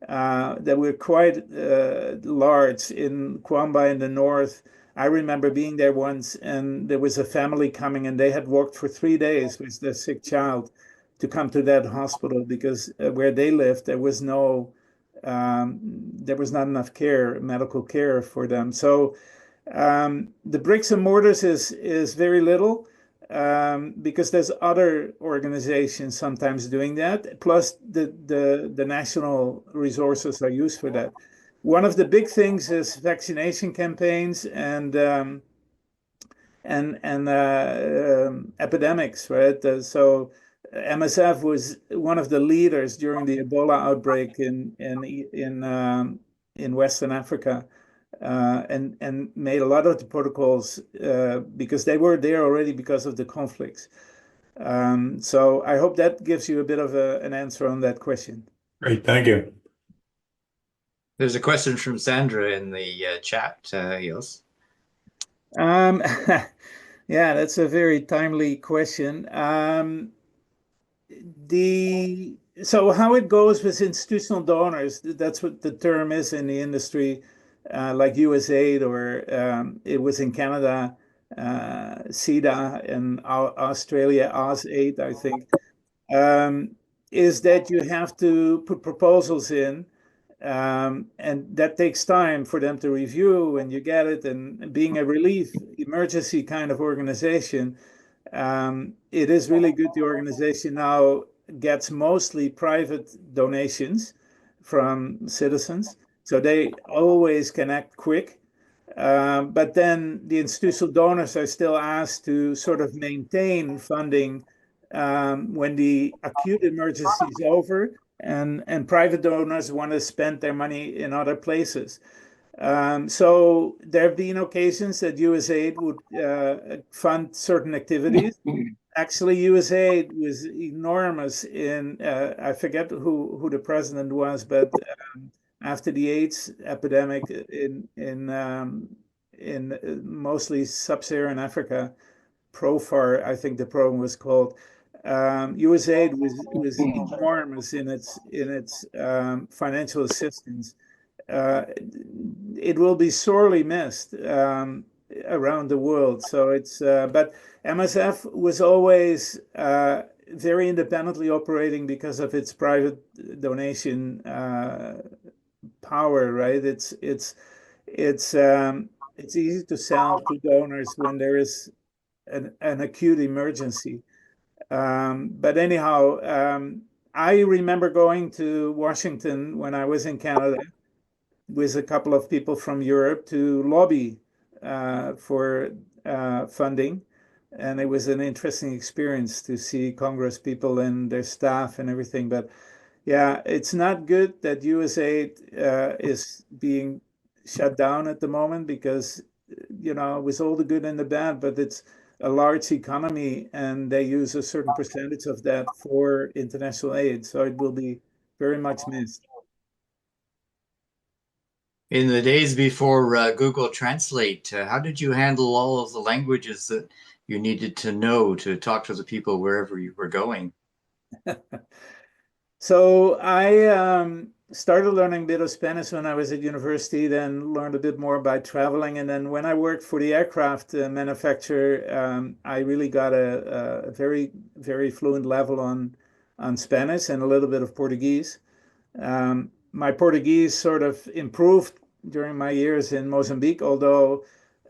that were quite large in Kwamba in the north. I remember being there once, and there was a family coming, and they had walked for 3 days with their sick child to come to that hospital because where they lived, there was not enough care, medical care for them. So the bricks and mortars is very little because there's other organizations sometimes doing that. Plus, the national resources are used for that. One of the big things is vaccination campaigns and epidemics, right? So MSF was one of the leaders during the Ebola outbreak in Western Africa, and made a lot of the protocols because they were there already because of the conflicts. So I hope that gives you a bit of an answer on that question. Great, thank you. There's a question from Sandra in the chat, Jos. Yeah, that's a very timely question. So how it goes with institutional donors, that's what the term is in the industry, like USAID, or it was in Canada, CEDA, and Australia, AusAid, I think, is that you have to put proposals in, and that takes time for them to review, and you get it. And being a relief emergency kind of organization, it is really good. The organization now gets mostly private donations from citizens, so they always can act quick. But then the institutional donors are still asked to sort of maintain funding when the acute emergency is over, and private donors want to spend their money in other places. So there have been occasions that USAID would fund certain activities. Actually, USAID was enormous in, I forget who the president was, but after the AIDS epidemic in mostly sub-Saharan Africa, PROFAR, I think the program was called. USAID was enormous in its financial assistance. It will be sorely missed around the world. So it's but MSF was always very independently operating because of its private donation power, right? It's easy to sell to donors when there is an acute emergency. But anyhow, I remember going to Washington when I was in Canada with a couple of people from Europe to lobby for funding. And it was an interesting experience to see Congress people and their staff and everything. But yeah, it's not good that USAID is being shut down at the moment because, with all the good and the bad, but it's a large economy and they use a certain percentage of that for international aid. So it will be very much missed. In the days before Google Translate, how did you handle all of the languages that you needed to know to talk to the people wherever you were going? So I started learning a bit of Spanish when I was at university, then learned a bit more by traveling. And then when I worked for the aircraft manufacturer, I really got a very, very fluent level on Spanish and a little bit of Portuguese. My Portuguese sort of improved during my years in Mozambique, although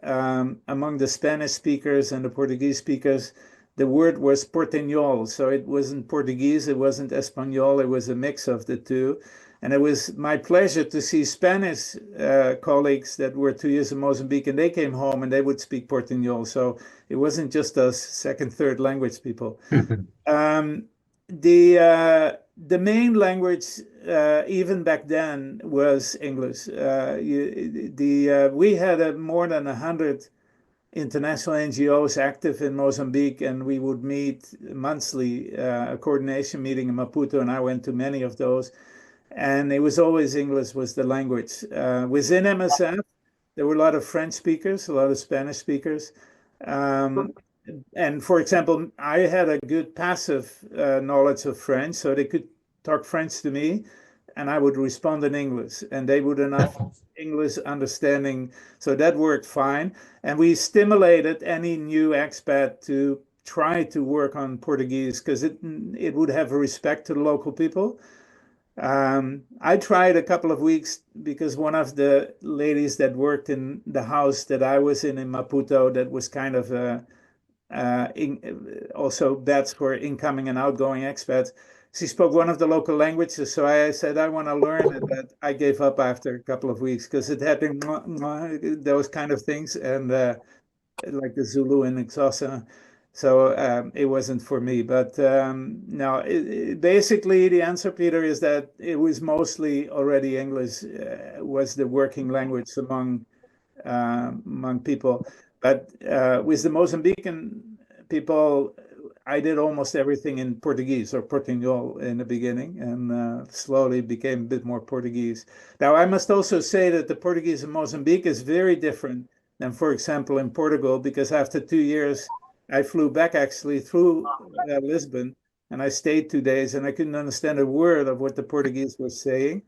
among the Spanish speakers and the Portuguese speakers, the word was porteñol. So it wasn't Portuguese, it wasn't Espanol, it was a mix of the two. And it was my pleasure to see Spanish colleagues that were 2 years in Mozambique, and they came home and they would speak porteñol. So it wasn't just us second, third language people. The main language, even back then, was English. We had more than 100 international NGOs active in Mozambique, and we would meet monthly, a coordination meeting in Maputo, and I went to many of those. And it was always English was the language. Within MSF, there were a lot of French speakers, a lot of Spanish speakers. And for example, I had a good passive knowledge of French, so they could talk French to me, and I would respond in English, and they would enough English understanding, so that worked fine. And we stimulated any new expat to try to work on Portuguese because it would have a respect to the local people. I tried a couple of weeks because one of the ladies that worked in the house that I was in Maputo, that was kind of also that's for incoming and outgoing expats. She spoke one of the local languages, so I said I want to learn it, but I gave up after a couple of weeks because it had those kind of things, and like the Zulu and Xhosa. So it wasn't for me. But no, basically the answer, Peter, is that it was mostly already English was the working language among people. But with the Mozambican people, I did almost everything in Portuguese or Portuñol in the beginning, and slowly became a bit more Portuguese. Now, I must also say that the Portuguese in Mozambique is very different than, for example, in Portugal, because after 2 years, I flew back actually through Lisbon, and I stayed 2 days, and I couldn't understand a word of what the Portuguese was saying.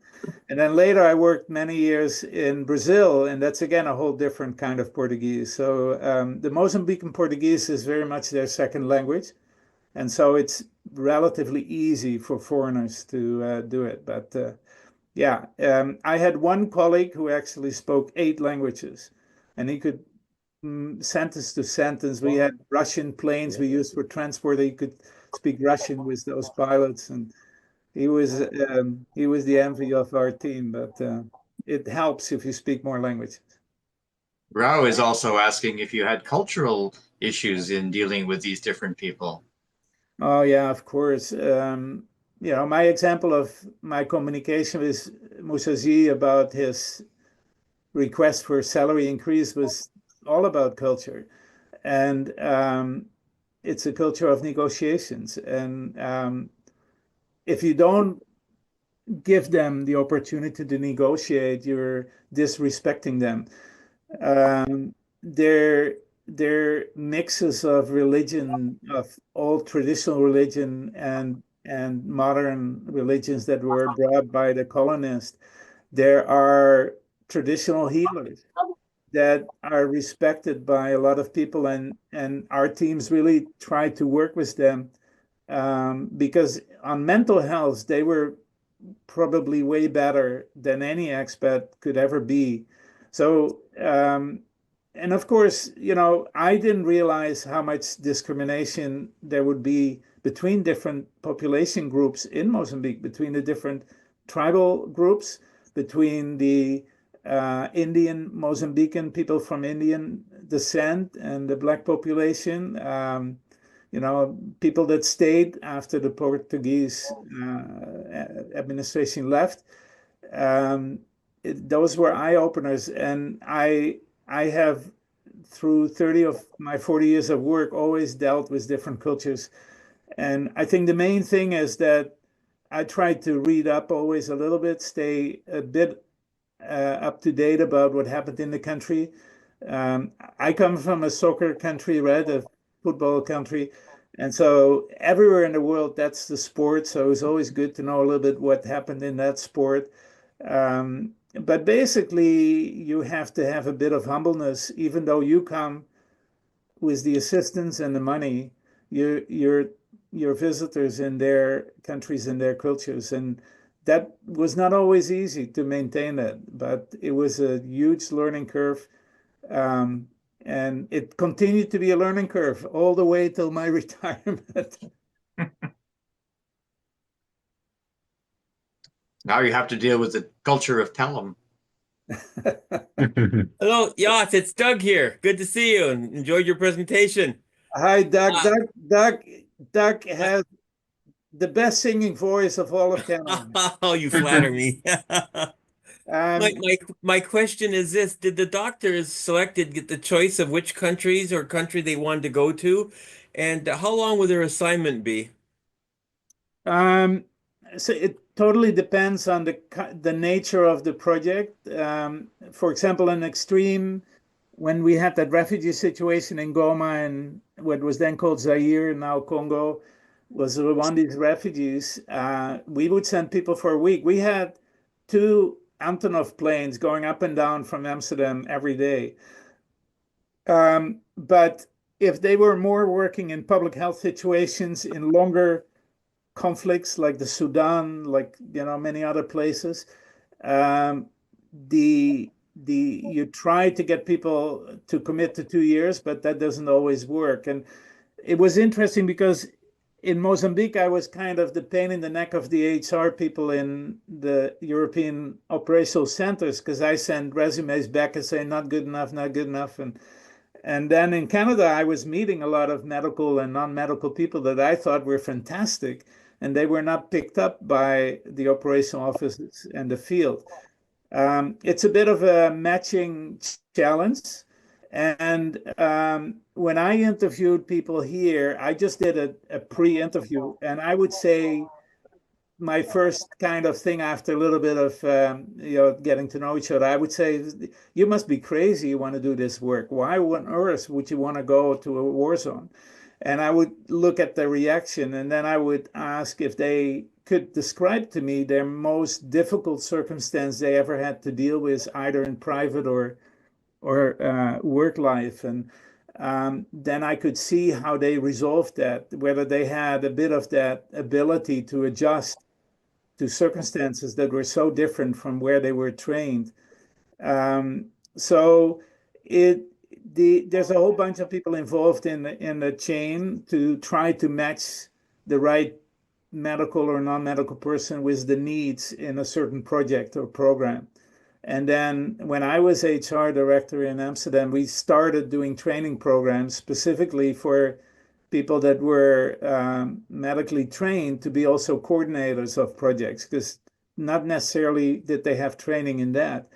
And then later I worked many years in Brazil, and that's again a whole different kind of Portuguese. So the Mozambican Portuguese is very much their second language. And so it's relatively easy for foreigners to do it. But yeah, I had one colleague who actually spoke 8 languages, and he could sentence to sentence. We had Russian planes we used for transport. He could speak Russian with those pilots, and he was the envy of our team. But it helps if you speak more languages. Rao is also asking if you had cultural issues in dealing with these different people. Oh yeah, of course. My example of my communication with Musaji about his request for salary increase was all about culture, and it's a culture of negotiations. And if you don't give them the opportunity to negotiate, you're disrespecting them. They're mixes of religion, of old traditional religion and modern religions that were brought by the colonists. There are traditional healers that are respected by a lot of people, and our teams really try to work with them because on mental health, they were probably way better than any expat could ever be. So, and of course, I didn't realize how much discrimination there would be between different population groups in Mozambique, between the different tribal groups, between the Indian Mozambican people from Indian descent and the Black population, people that stayed after the Portuguese administration left. Those were eye openers, and I have, through 30 of my 40 years of work, always dealt with different cultures. And I think the main thing is that I try to read up always a little bit, stay a bit up to date about what happened in the country. I come from a soccer country, right? A football country. And so everywhere in the world, that's the sport. So it's always good to know a little bit what happened in that sport. But basically, you have to have a bit of humbleness, even though you come with the assistance and the money. You're visitors in their countries and their cultures, and that was not always easy to maintain that. But it was a huge learning curve, and it continued to be a learning curve all the way till my retirement. Now you have to deal with the culture of Pelham. Hello, Jos, it's Doug here. Good to see you and enjoyed your presentation. Hi, Doug. Doug has the best singing voice of all of Canada. Oh, you flatter me. My, my question is this: did the doctors selected get the choice of which countries or country they wanted to go to, and how long will their assignment be? Um, so it totally depends on the nature of the project. For example, an extreme, when we had that refugee situation in Goma and what was then called Zaire, now Congo, was Rwandan refugees. We would send people for a week. We had two Antonov planes going up and down from Amsterdam every day. But if they were more working in public health situations in longer conflicts like the Sudan, like many other places, um, you try to get people to commit to 2 years, but that doesn't always work. And it was interesting because in Mozambique, I was kind of the pain in the neck of the HR people in the European operational centers because I send resumes back and say not good enough, not good enough, and then in Canada, I was meeting a lot of medical and non-medical people that I thought were fantastic, and they were not picked up by the operational offices and the field. It's a bit of a matching challenge. And when I interviewed people here, I just did a pre-interview, and I would say my first kind of thing after a little bit of getting to know each other, I would say, you must be crazy. You want to do this work. Why on earth would you want to go to a war zone? And I would look at the reaction, and then I would ask if they could describe to me their most difficult circumstance they ever had to deal with, either in private or work life. And then I could see how they resolved that, whether they had a bit of that ability to adjust to circumstances that were so different from where they were trained. So there's a whole bunch of people involved in the chain to try to match the right medical or non-medical person with the needs in a certain project or program. And then when I was HR director in Amsterdam, we started doing training programs specifically for people that were medically trained to be also coordinators of projects, because not necessarily did they have training in that.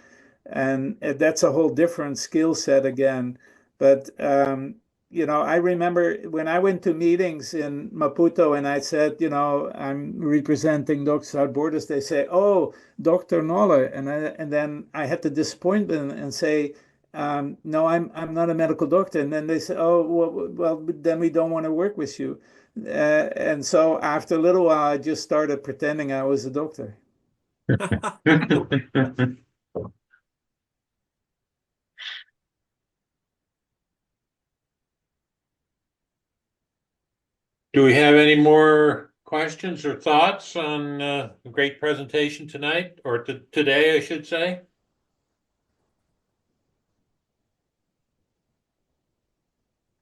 And that's a whole different skill set again. But I remember when I went to meetings in Maputo and I said, I'm representing Doctors Without Borders, they say, "Oh, Dr. Nolle," and then I had to disappoint them and say, "No, I'm not a medical doctor." And then they say, "Oh, well, then we don't want to work with you." And so after a little while, I just started pretending I was a doctor. Do we have any more questions or thoughts on a great presentation tonight, or today, I should say?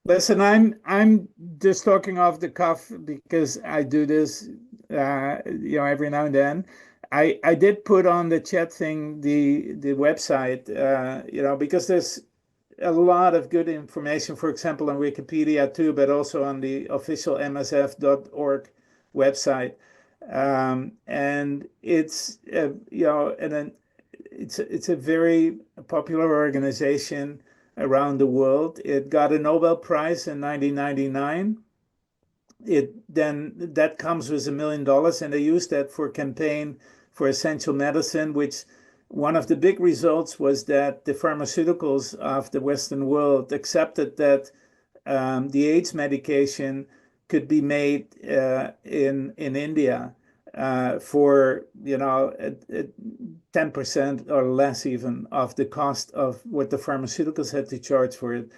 Listen, I'm just talking off the cuff because I do this, every now and then. I did put on the chat thing the website, because there's a lot of good information, for example, on Wikipedia too, but also on the official msf.org website. And it's, it's a very popular organization around the world. It got a Nobel Prize in 1999. That comes with $1 million, and they used that for campaign for essential medicine, which one of the big results was that the pharmaceuticals of the Western world accepted that the AIDS medication could be made in India for 10% or less even of the cost of what the pharmaceuticals had to charge for it.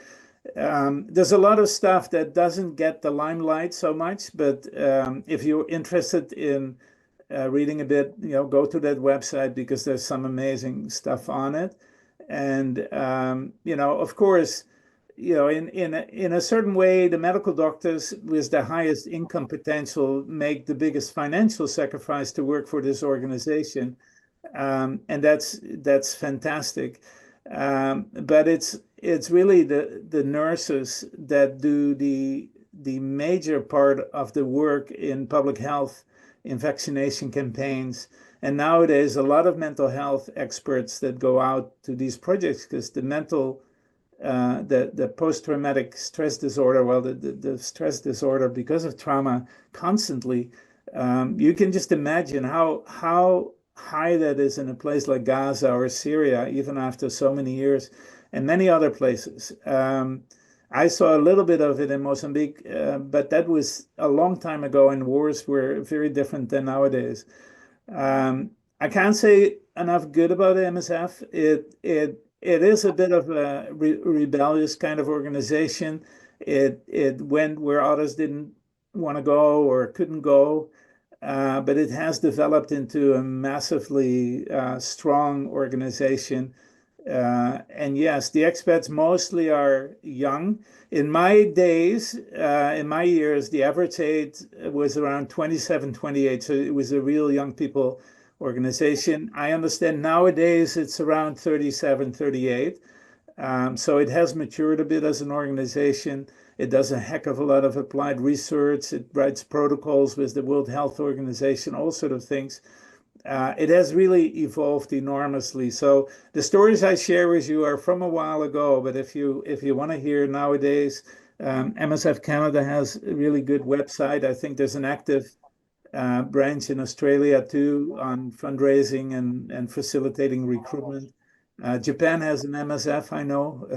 There's a lot of stuff that doesn't get the limelight so much, but if you're interested in reading a bit, go to that website because there's some amazing stuff on it. And of course, in a certain way, the medical doctors with the highest income potential make the biggest financial sacrifice to work for this organization, and that's fantastic. But it's really the nurses that do the major part of the work in public health, in vaccination campaigns, And nowadays, a lot of mental health experts that go out to these projects, because the post-traumatic stress disorder, well, the stress disorder because of trauma constantly, you can just imagine how high that is in a place like Gaza or Syria, even after so many years, and many other places. I saw a little bit of it in Mozambique, but that was a long time ago, and wars were very different than nowadays. I can't say enough good about MSF. It is a bit of a rebellious kind of organization. It went where others didn't want to go or couldn't go, but it has developed into a massively strong organization. And yes, the expats mostly are young. In my days, in my years, the average age was around 27, 28. So it was a real young people organization. I understand nowadays it's around 37, 38. So it has matured a bit as an organization. It does a heck of a lot of applied research. It writes protocols with the World Health Organization, all sort of things. It has really evolved enormously. So the stories I share with you are from a while ago, but if you want to hear nowadays, MSF Canada has a really good website. I think there's an active branch in Australia too on fundraising and facilitating recruitment. Japan has an MSF, I know,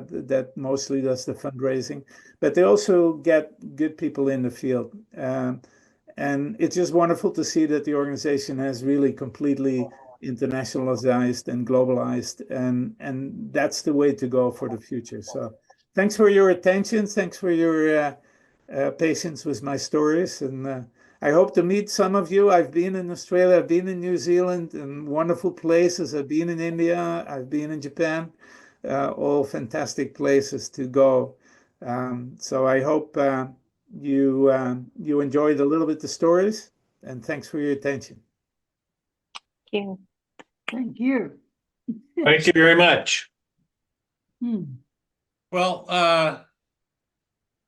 that mostly does the fundraising, but they also get good people in the field. And it's just wonderful to see that the organization has really completely internationalized and globalized, and that's the way to go for the future. So thanks for your attention. Thanks for your patience with my stories. And I hope to meet some of you. I've been in Australia, I've been in New Zealand, and wonderful places. I've been in India, I've been in Japan, all fantastic places to go. So I hope you enjoyed a little bit the stories, and thanks for your attention. Thank you. Thank you. Thank you very much. Hmm. Well,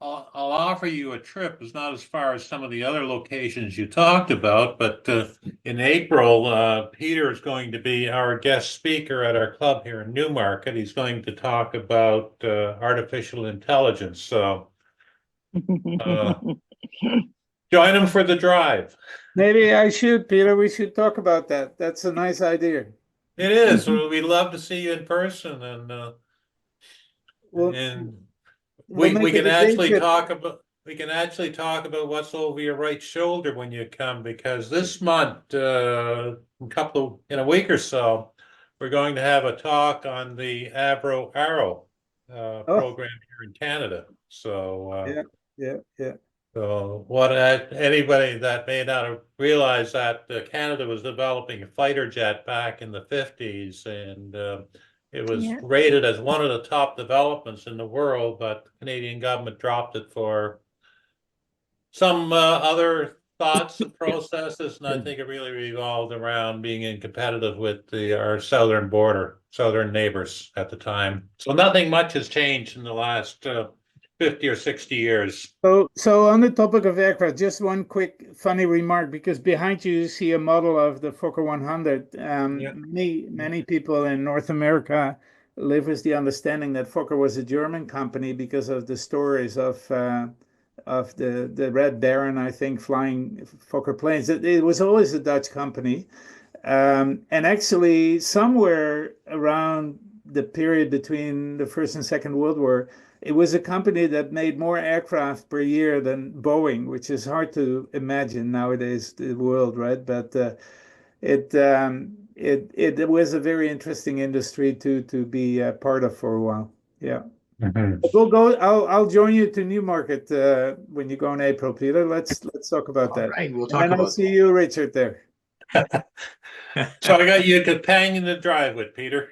I'll offer you a trip. It's not as far as some of the other locations you talked about, but in April, Peter is going to be our guest speaker at our club here in Newmarket. He's going to talk about artificial intelligence. So join him for the drive. Maybe I should, Peter. We should talk about that. That's a nice idea. It is. We'd love to see you in person, and We'll we make can it a day actually trip. talk about what's over your right shoulder when you come, because this month, in a week or so, we're going to have a talk on the Arrow program here in Canada. So Yeah. so anybody that may not have realized that Canada was developing a fighter jet back in the 50s, and it was rated as one of the top developments in the world, but the Canadian government dropped it for some other thoughts and processes, and I think it really revolved around being incompetitive with our southern neighbors at the time. So nothing much has changed in the last 50 or 60 years. So on the topic of aircraft, just one quick funny remark, because behind you see a model of the Fokker 100. Many people in North America live with the understanding that Fokker was a German company because of the stories of the Red Baron, I think, flying Fokker planes. It was always a Dutch company. And actually, somewhere around the period between the First and Second World War, it was a company that made more aircraft per year than Boeing, which is hard to imagine nowadays, the world, right? But it was a very interesting industry to be part of for a while. Yeah. We'll go. I'll join you to Newmarket when you go in April, Peter. Let's talk about that. All right, we'll talk and about I'll see you, Richard, there. So I got you a companion to drive with, Peter.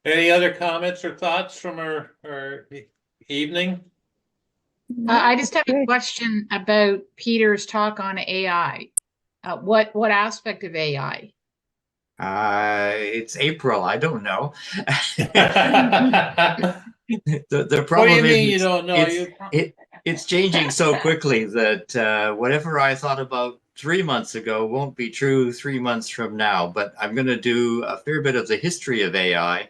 Any other comments or thoughts from our evening? I just have a question about Peter's talk on AI. What aspect of AI? It's April. I don't know. The What do problem you mean is you don't know? It's changing so quickly that whatever I thought about 3 months ago won't be true 3 months from now. But I'm going to do a fair bit of the history of AI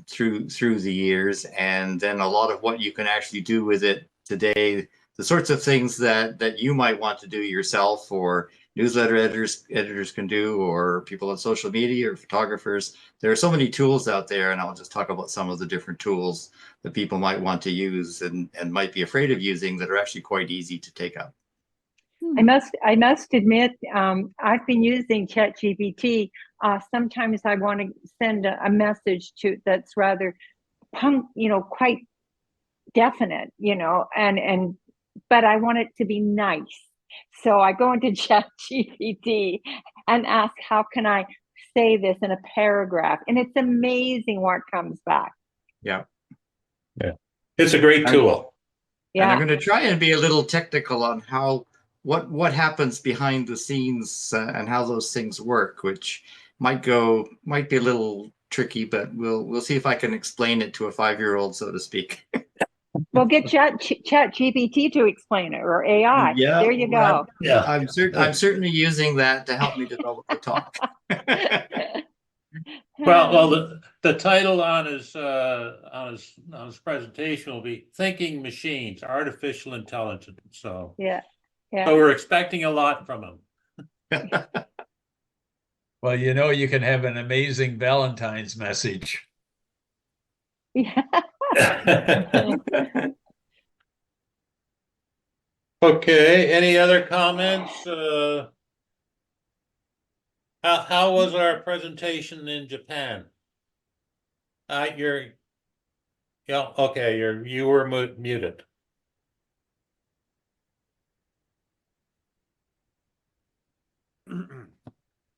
through the years, and then a lot of what you can actually do with it today. The sorts of things that you might want to do yourself, or newsletter editors can do, or people on social media, or photographers. There are so many tools out there, and I'll just talk about some of the different tools that people might want to use and might be afraid of using that are actually quite easy to take up. I must admit, I've been using ChatGPT. Sometimes I want to send a message that's rather quite definite, but I want it to be nice. So I go into ChatGPT and ask, how can I say this in a paragraph? And it's amazing what comes back. Yeah. It's a great tool. And I'm Yeah. going to try and be a little technical on what happens behind the scenes and how those things work, which might be a little tricky, but we'll see if I can explain it to a 5-year-old, so to speak. Well, get ChatGPT to explain it, or AI. Yeah, There you go. Yeah. I'm certainly using that to help me develop the talk. Well, the title on his presentation will be "Thinking Machines: Artificial Intelligence." So Yeah. so we're expecting a lot from him. Well, you can have an amazing Valentine's message. Yeah. Okay, any other comments? How was our presentation in Japan? You were muted.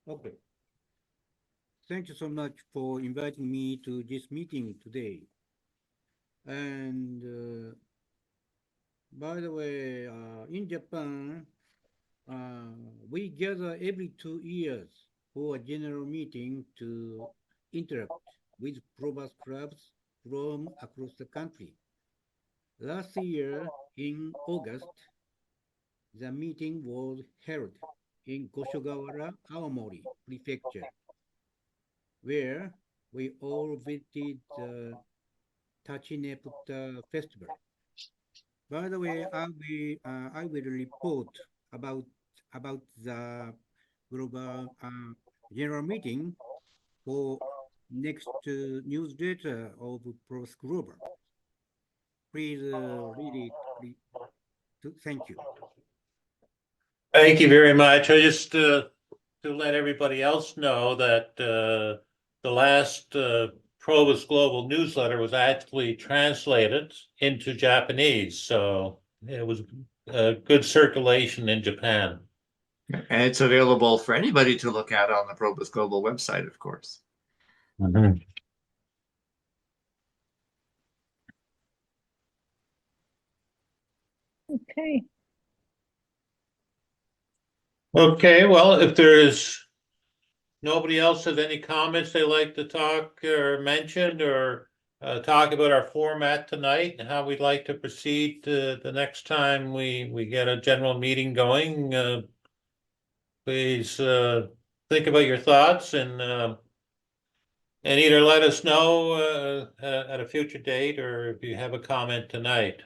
Okay. Thank you so much for inviting me to this meeting today. And by the way, in Japan, we gather every 2 years for a general meeting to interact with PROBUS clubs from across the country. Last year, in August, the meeting was held in Goshogawara, Aomori Prefecture, where we all visited the Tachineputta Festival. By the way, I will report about the global general meeting for next newsletter of PROBUS Global. Please thank you. Thank you very much. I just to let everybody else know that the last PROBUS Global newsletter was actually translated into Japanese, so it was a good circulation in Japan. And it's available for anybody to look at on the PROBUS Global website, of course. Mm-hmm. Okay. Okay, well, if there's nobody else has any comments they'd like to talk or mention, or talk about our format tonight and how we'd like to proceed the next time we get a general meeting going, please think about your thoughts and either let us know at a future date, or if you have a comment tonight.